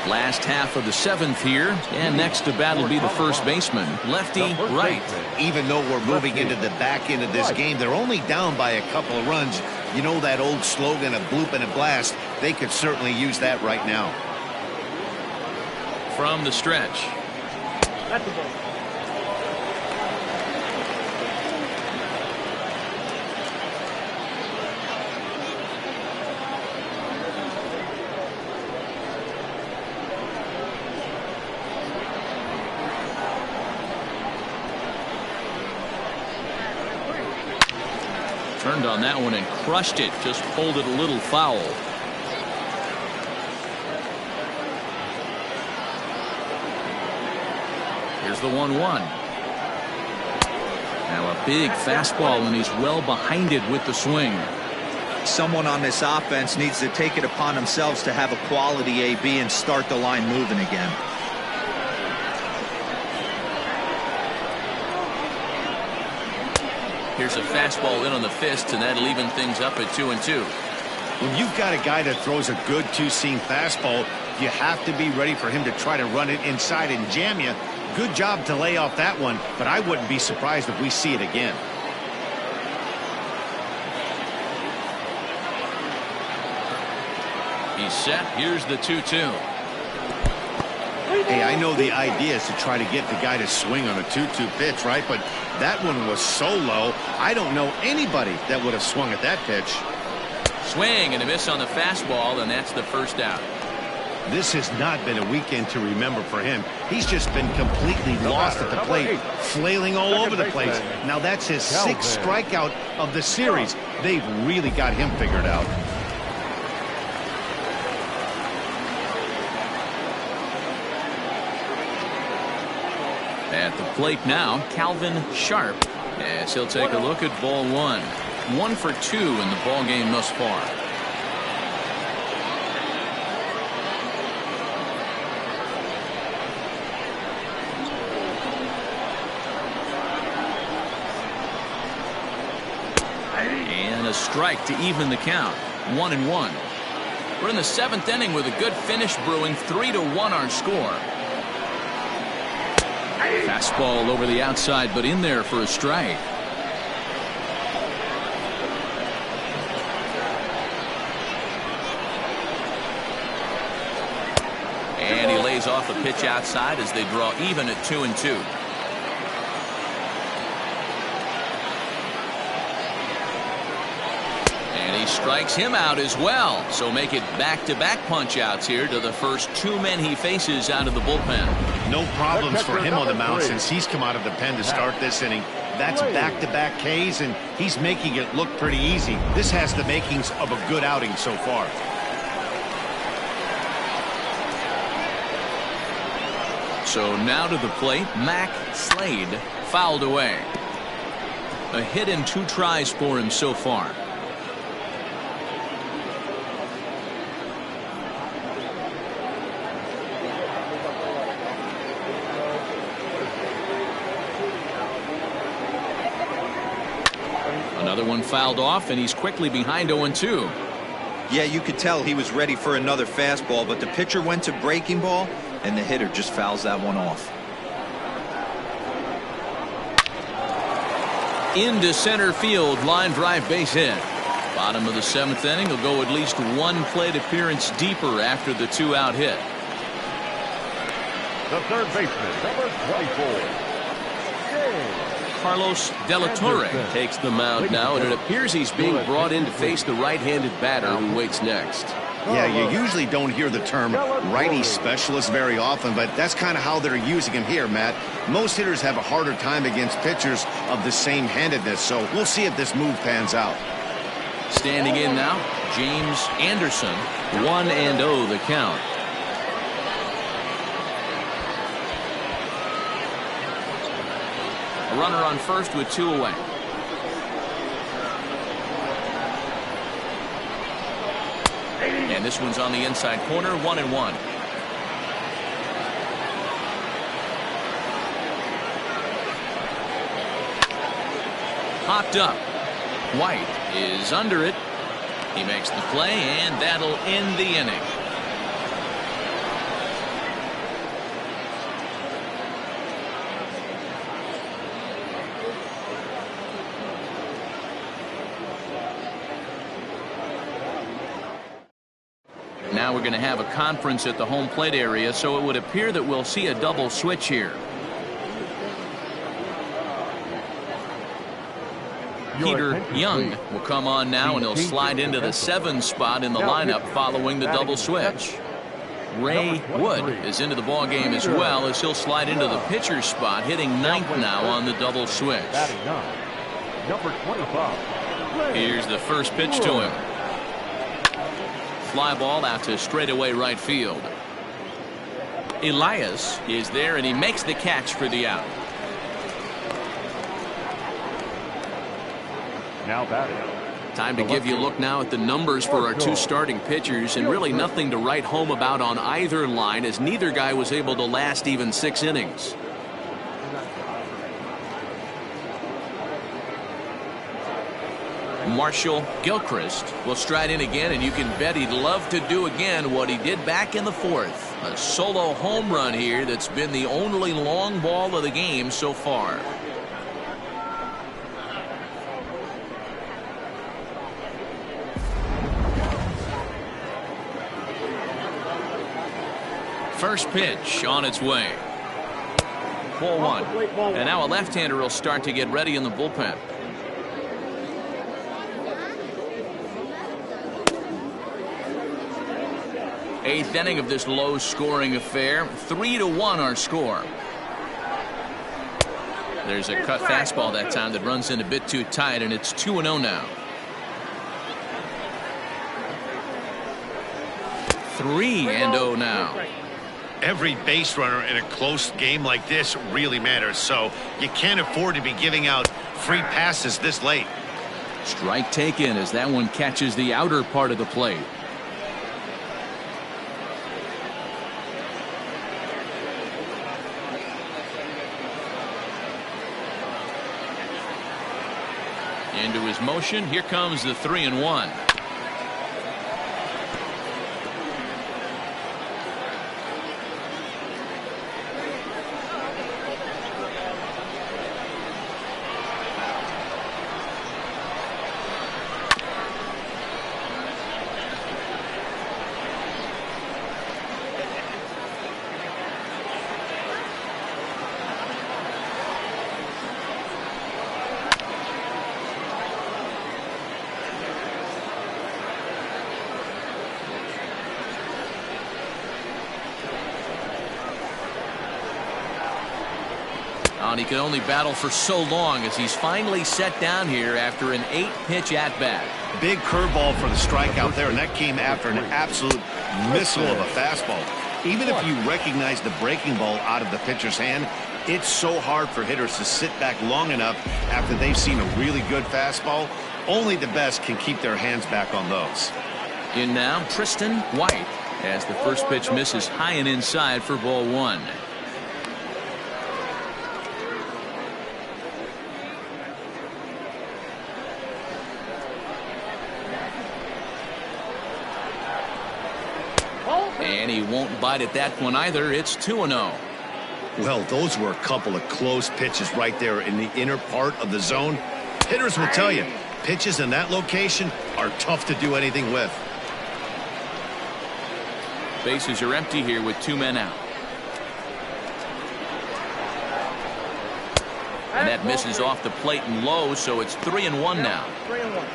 Last half of the 7th here, and next to bat will be the first baseman, lefty right. Even though we're moving into the back end of this game, they're only down by a couple of runs. You know that old slogan, a bloop and a blast. They could certainly use that right now. From the stretch. That's the ball. Turned on that one and crushed it. Just pulled it a little foul. Here's the 1-1. Now a big fastball, and he's well behind it with the swing. Someone on this offense needs to take it upon themselves to have a quality AB and start the line moving again. Here's a fastball in on the fist, and that'll even things up at 2-2. When you've got a guy that throws a good two-seam fastball, you have to be ready for him to try to run it inside and jam you. Good job to lay off that one, but I wouldn't be surprised if we see it again. He's set. Here's the 2-2. Hey, I know the idea is to try to get the guy to swing on a 2-2 pitch, right? But that one was so low, I don't know anybody that would have swung at that pitch. Swing and a miss on the fastball, and that's the first out. This has not been a weekend to remember for him. He's just been completely lost at the plate, flailing all over the place. Now that's his 6th strikeout of the series. They've really got him figured out. At the plate now, Calvin Sharp, as he'll take a look at ball 1. 1 for 2 in the ball game thus far. And a strike to even the count. 1-1. We're in the 7th inning with a good finish brewing. 3-1 our score. Fastball over the outside, but in there for a strike. And he lays off a pitch outside as they draw even at 2-2. And he He strikes him out as well. So make it back-to-back punch-outs here to the first 2 men he faces out of the bullpen. No problems for him on the mound since he's come out of the pen to start this inning. That's back-to-back Ks, and he's making it look pretty easy. This has the makings of a good outing so far. So now to the plate, Mac Slade fouled away. A hit in 2 tries for him so far. Another one fouled off, and he's quickly behind 0-2. Yeah, you could tell he was ready for another fastball, but the pitcher went to breaking ball, and the hitter just fouls that one off. Into center field, line drive, base hit. Bottom of the 7th inning. He'll go at least 1 plate appearance deeper after the 2-out hit. The third baseman, number 24. Carlos De La Torre Takes the mound now, and it appears he's being brought in to face the right-handed batter who waits next. Yeah, you usually don't hear the term righty specialist very often, but that's kind of how they're using him here, Matt. Most hitters have a harder time against pitchers of the same handedness, so we'll see if this move pans out. Standing in now, James Anderson. 1-0 the count. A runner on first with 2 away. And this one's on the inside corner, 1-1. Popped up. White is under it. He makes the play, and that'll end the inning. Now we're going to have a conference at the home plate area, so it would appear that we'll see a double switch here. Peter Young will come on now, and he'll slide into the 7 spot in the lineup following the double switch. Ray Wood is into the ball game as well, as he'll slide into the pitcher spot, hitting 9th now on the double switch. Number 25. Here's the first pitch to him. Fly ball out to straightaway right field. Elias is there, and he makes the catch for the out. Now batting. Time to give you a look now at the numbers for our 2 starting pitchers, and really nothing to write home about on either line, as neither guy was able to last even 6 innings. Marshal Gilchrist will stride in again, and you can bet he'd love to do again what he did back in the 4th. A solo home run here that's been the only long ball of the game so far. First pitch on its way. Ball 1. And now a left-hander will start to get ready in the bullpen. Eighth inning of this low-scoring affair. 3-1 our score. There's a cut fastball that time that runs in a bit too tight, and it's 2-0 now. 3-0 now. Every base runner in a close game like this really matters, so you can't afford to be giving out free passes this late. Strike taken as that one catches the outer part of the plate. Into his motion. Here comes the 3-1. and he can only battle for so long as he's finally set down here after an 8-pitch at-bat. Big curveball for the strikeout there, and that came after an absolute missile of a fastball. Even if you recognize the breaking ball out of the pitcher's hand, it's so hard for hitters to sit back long enough after they've seen a really good fastball. Only the best can keep their hands back on those. In now, Tristan White, as the first pitch misses high and inside for ball 1. And he won't bite at that one either. It's 2-0. Well, those were a couple of close pitches right there in the inner part of the zone. Hitters will tell you, pitches in that location are tough to do anything with. Bases are empty here with 2 men out. And that misses off the plate and low, so it's 3-1 now. 3-1.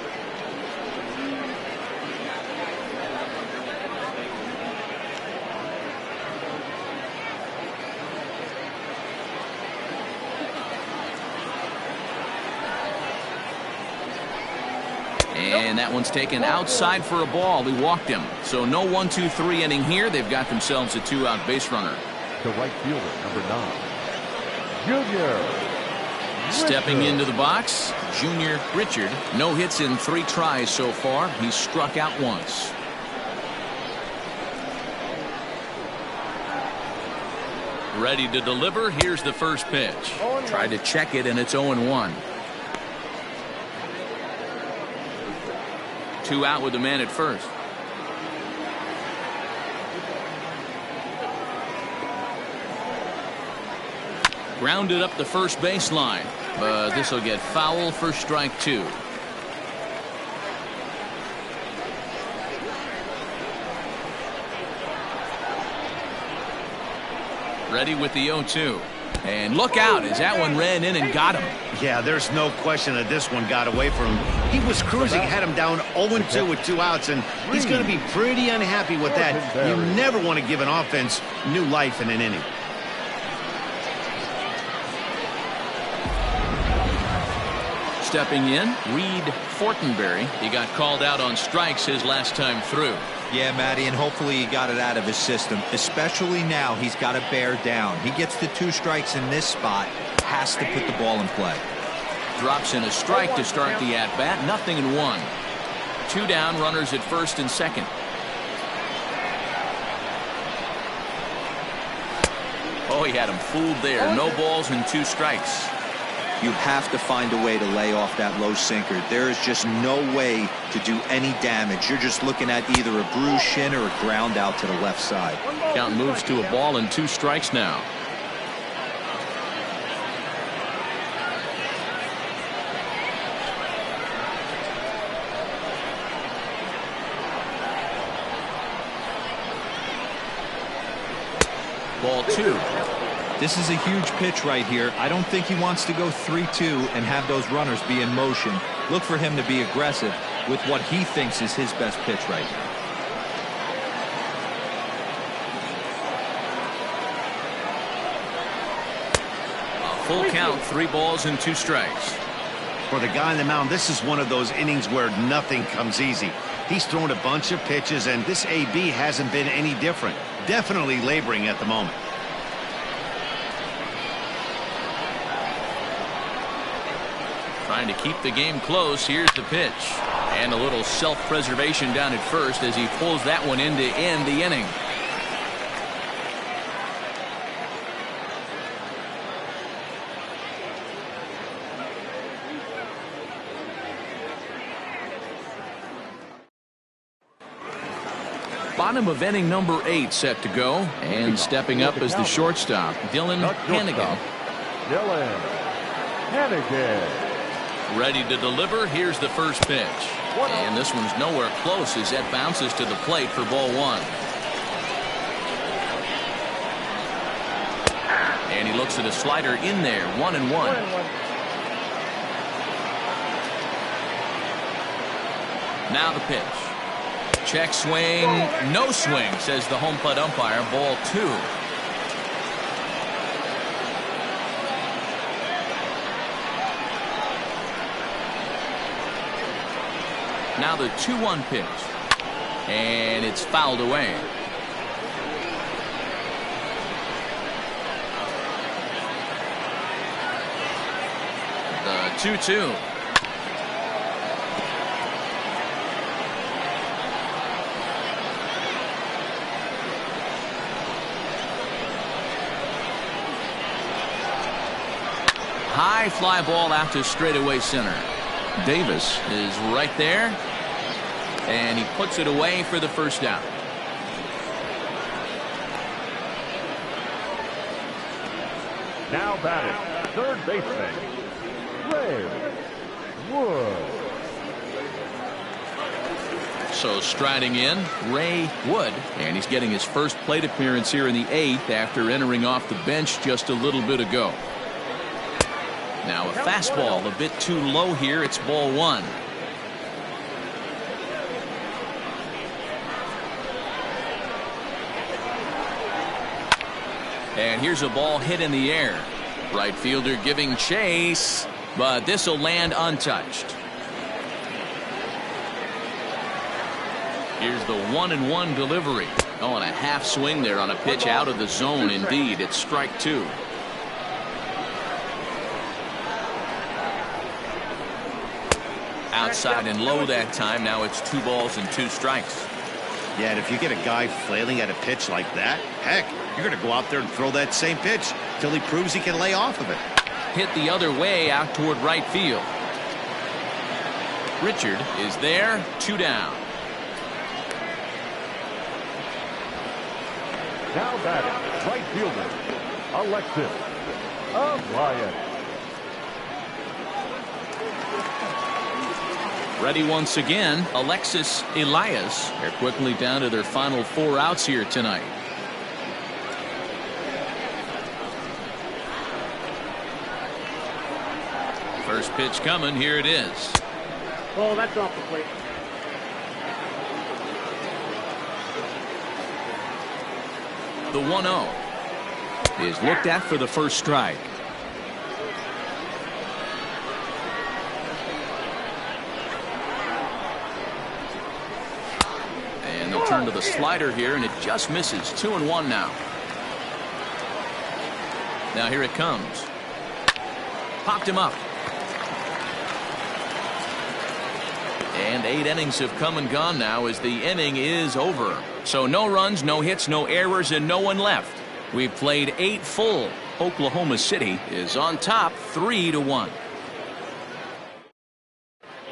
And that one's taken outside for a ball. He walked him. So no 1-2-3 inning here. They've got themselves a 2-out base runner. The right fielder, number 9, Junior. Stepping into the box, Junior Richard. No hits in 3 tries so far. He's struck out once. Ready to deliver. Here's the first pitch. Tried to check it, and it's 0-1. 2 out with the man at first. Grounded up the first baseline, but this will get foul for strike 2. Ready with the 0-2. And look out as that one ran in and got him. Yeah, there's no question that this one got away from him. He was cruising, had him down 0-2 with 2 outs, and he's going to be pretty unhappy with that. You never want to give an offense new life in an inning. Stepping in, Reed Fortenberry. He got called out on strikes his last time through. Yeah, Matty, and hopefully he got it out of his system. Especially now, he's got to bear down. He gets the 2 strikes in this spot, has to put the ball in play. Drops in a strike to start the at-bat. 0-1. 2 down, runners at first and second. Oh, he had him fooled there. No balls and 2 strikes. You have to find a way to lay off that low sinker. There is just no way to do any damage. You're just looking at either a bruised shin or a ground out to the left side. Count moves to a ball and 2 strikes now. Ball 2. This is a huge pitch right here. I don't think he wants to go 3-2 and have those runners be in motion. Look for him to be aggressive with what he thinks is his best pitch right here. A full count, 3 balls and 2 strikes. For the guy on the mound, this is one of those innings where nothing comes easy. He's thrown a bunch of pitches, and this AB hasn't been any different. Definitely laboring at the moment. Trying to keep the game close. Here's the pitch. And a little self-preservation down at first as he pulls that one in to end the inning. Bottom of inning number 8 set to go. And stepping up as the shortstop, Dylan Hannigan. Dylan Hannigan. Ready to deliver. Here's the first pitch. And this one's nowhere close as that bounces to the plate for ball 1. And he looks at a slider in there. 1-1. Now the pitch. Check swing. No swing, says the home plate umpire. Ball 2. Now the 2-1 pitch. And it's fouled away. The 2-2. High fly ball out to straightaway center. Davis is right there, and he puts it away for the first out. Now batting, third baseman, Ray Wood. So striding in, Ray Wood, and he's getting his first plate appearance here in the 8th after entering off the bench just a little bit ago. Now a fastball a bit too low here. It's ball 1. And here's a ball hit in the air. Right fielder giving chase, but this will land untouched. Here's the 1-1 delivery. Oh, and a half swing there on a pitch out of the zone. Indeed, it's strike 2. Outside and low that time. Now it's 2 balls and 2 strikes. Yeah, and if you get a guy flailing at a pitch like that, heck, you're going to go out there and throw that same pitch till he proves he can lay off of it. Hit the other way out toward right field. Richard is there. 2 down. Now batting, right fielder, Alexis Elias. Ready once again, Alexis Elias. They're quickly down to their final 4 outs here tonight. First pitch coming. Here it is. Oh, that's off the plate. The 1-0 is looked at for the first strike. And they'll turn to the slider here, and it just misses. 2-1 now. Now here it comes. Popped him up. And 8 innings have come and gone now as the inning is over. So no runs, no hits, no errors, and no one left. We've played 8 full. Oklahoma City is on top 3-1.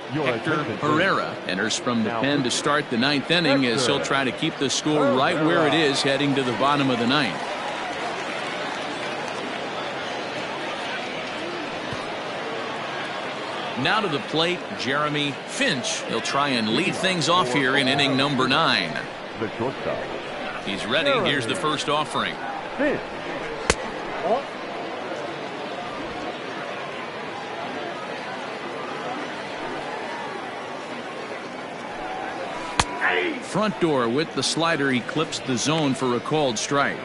Hector Herrera enters from the pen to start the 9th inning as he'll try to keep the score right where it is heading to the bottom of the 9th. Now to the plate, Jeremy Finch. He'll try and lead things off here in inning number 9. The shortstop. He's ready. Here's the first offering. Finch. Front door with the slider. He clips the zone for a called strike.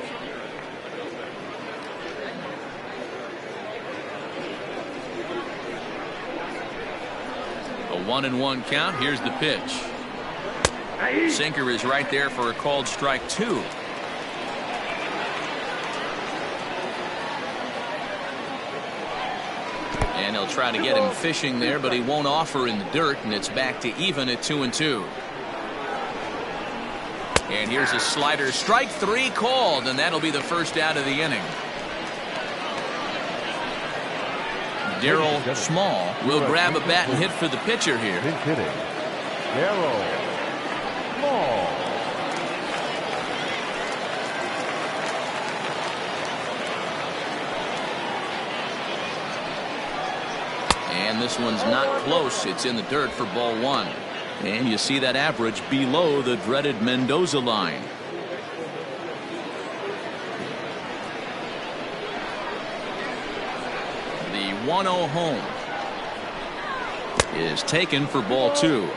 A 1-1 count. Here's the pitch. Sinker is right there for a called strike 2. And he'll try to get him fishing there, but he won't offer in the dirt, and it's back to even at 2-2. And here's a slider. Strike 3 called, and that'll be the first out of the inning. Darryl Small will grab a bat and hit for the pitcher here. Pinch hitting. Darryl Small. And this one's not close. It's in the dirt for ball 1. And you see that average below the dreaded Mendoza line. The 1-0 home is taken for ball 2.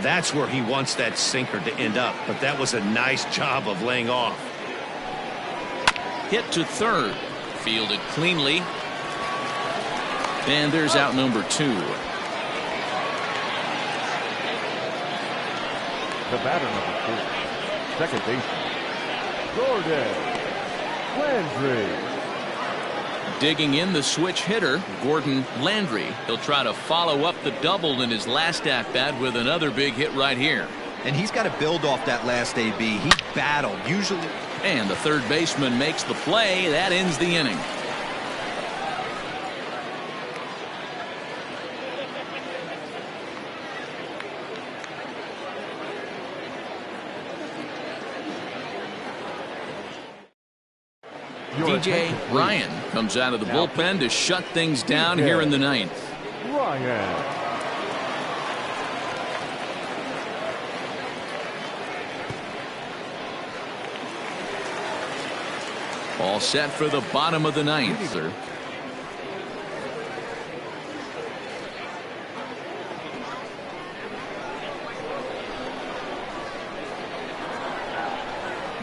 That's where he wants that sinker to end up, but that was a nice job of laying off. Hit to third. Fielded cleanly. And there's out number 2. The batter number 4, second baseman, Gordon Landry. Digging in the switch hitter, Gordon Landry. He'll try to follow up the double in his last at-bat with another big hit right here. And he's got to build off that last AB. He battled, usually. And the third baseman makes the play. That ends the inning. DJ Ryan comes out of the bullpen to shut things down here in the ninth. Ryan. All set for the bottom of the ninth. The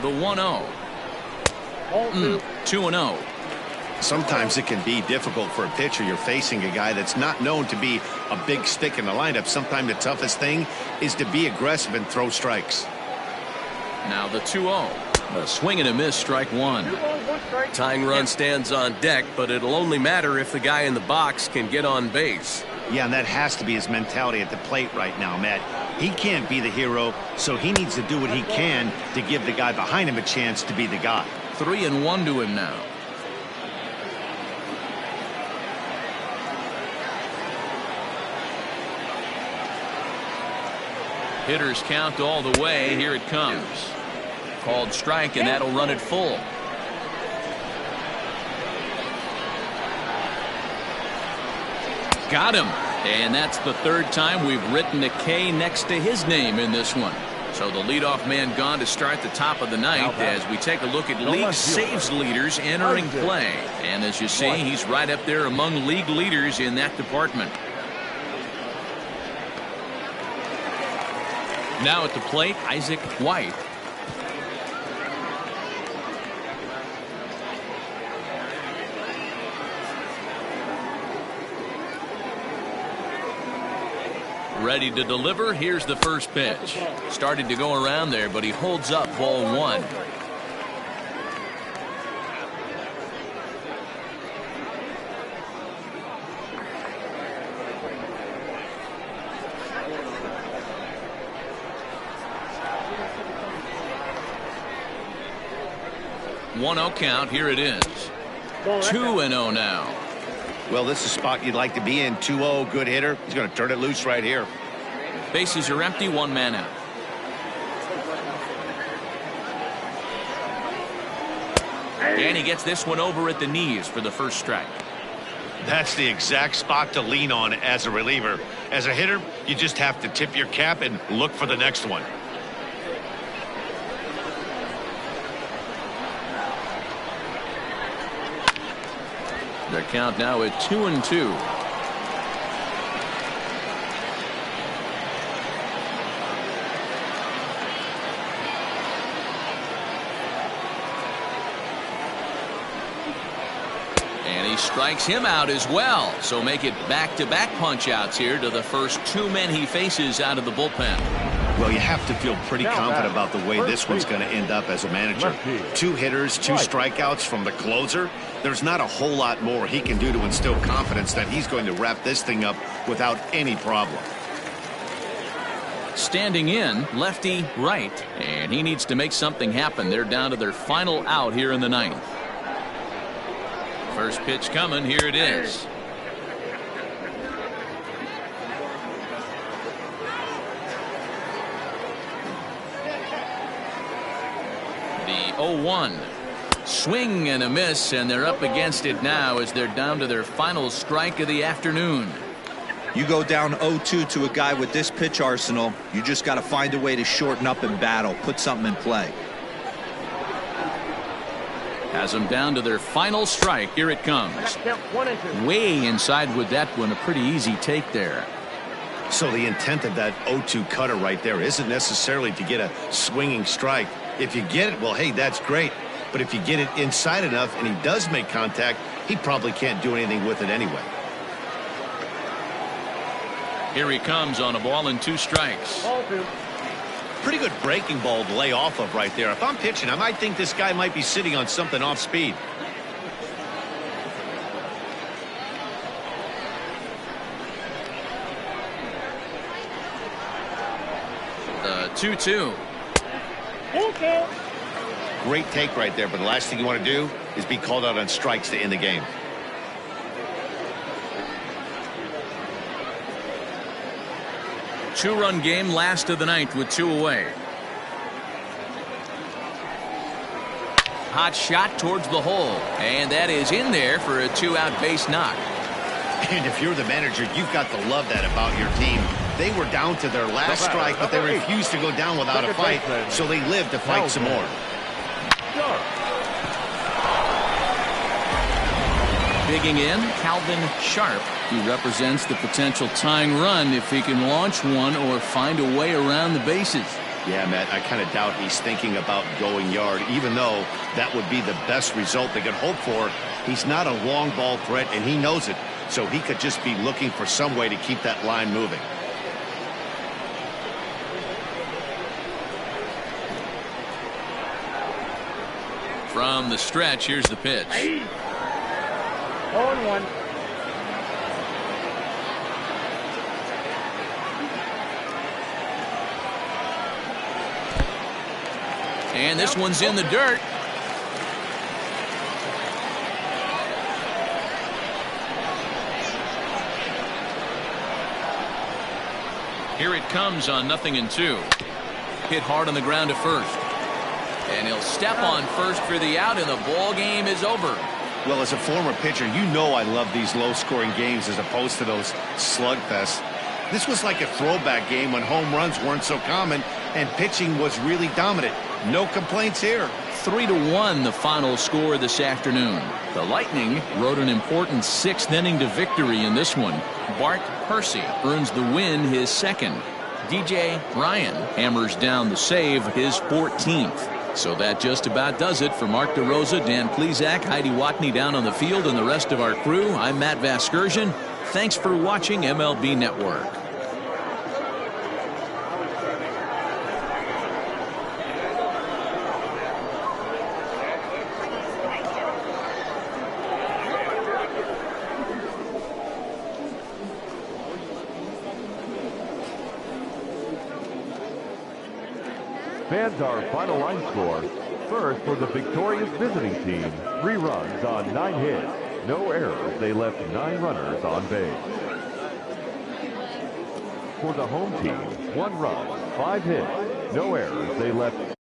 1-0. 2-0. Sometimes it can be difficult for a pitcher. You're facing a guy that's not known to be a big stick in the lineup. Sometimes the toughest thing is to be aggressive and throw strikes. Now the 2-0. A swing and a miss, strike one. Tying run stands on deck, but it'll only matter if the guy in the box can get on base. Yeah, and that has to be his mentality at the plate right now, Matt. He can't be the hero, so he needs to do what he can to give the guy behind him a chance to be the guy. 3-1 to him now. Hitters count all the way. Here it comes. Called strike, and that'll run it full. Got him. And that's the third time we've written a K next to his name in this one. So the leadoff man gone to start the top of the ninth as we take a look at league saves leaders entering play. And as you see, he's right up there among league leaders in that department. Now at the plate, Isaac White. Ready to deliver. Here's the first pitch. Started to go around there, but he holds up ball one. One 0 count. Here it is. 2-0 now. Well, this is a spot you'd like to be in. 2-0, good hitter. He's going to turn it loose right here. Bases are empty, one man out. And he gets this one over at the knees for the first strike. That's the exact spot to lean on as a reliever. As a hitter, you just have to tip your cap and look for the next one. Their count now at 2-2. And he strikes him out as well. So make it back-to-back punch-outs here to the first two men he faces out of the bullpen. Well, you have to feel pretty confident about the way this one's going to end up as a manager. Two hitters, two strikeouts from the closer. There's not a whole lot more he can do to instill confidence that he's going to wrap this thing up without any problem. Standing in, lefty right, and he needs to make something happen. They're down to their final out here in the ninth. First pitch coming. Here it is. The 0-1. Swing and a miss, and they're up against it now as they're down to their final strike of the afternoon. You go down 0-2 to a guy with this pitch arsenal, you just got to find a way to shorten up and battle, put something in play. Has them down to their final strike. Here it comes. Way inside with that one. A pretty easy take there. So the intent of that 0-2 cutter right there isn't necessarily to get a swinging strike. If you get it, well, hey, that's great. But if you get it inside enough and he does make contact, he probably can't do anything with it anyway. Here he comes on a ball and two strikes. pretty good breaking ball to lay off of right there. If I'm pitching, I might think this guy might be sitting on something off speed. The 2-2. Okay. Great take right there, but the last thing you want to do is be called out on strikes to end the game. Two-run game, last of the ninth with 2 away. Hot shot towards the hole, and that is in there for a 2-out base knock. And if you're the manager, you've got to love that about your team. They were down to their last strike, but they refused to go down without a fight, so they lived to fight some more. Digging in, Calvin Sharp. He represents the potential tying run if he can launch one or find a way around the bases. Yeah, Matt, I kind of doubt he's thinking about going yard, even though that would be the best result they could hope for. He's not a long ball threat, and he knows it, so he could just be looking for some way to keep that line moving. From the stretch, here's the pitch. 0-1. And this one's in the dirt. Here it comes on 0-2. Hit hard on the ground to first. And he'll step on first for the out, and the ball game is over. Well, as a former pitcher, you know I love these low-scoring games as opposed to those slugfests. This was like a throwback game when home runs weren't so common and pitching was really dominant. No complaints here. 3-1 the final score this afternoon. The Lightning rode an important 6th inning to victory in this one. Bart Percy earns the win, his 2nd. DJ Ryan hammers down the save, his 14th. So that just about does it for Mark DeRosa, Dan Plesac, Heidi Watney down on the field, and the rest of our crew. I'm Matt Vasgersian. Thanks for watching MLB Network. Fans, our final line score. First, for the victorious visiting team, 3 runs on 9 hits. No errors. They left 9 runners on base. For the home team, 1 run, 5 hits. No errors. They left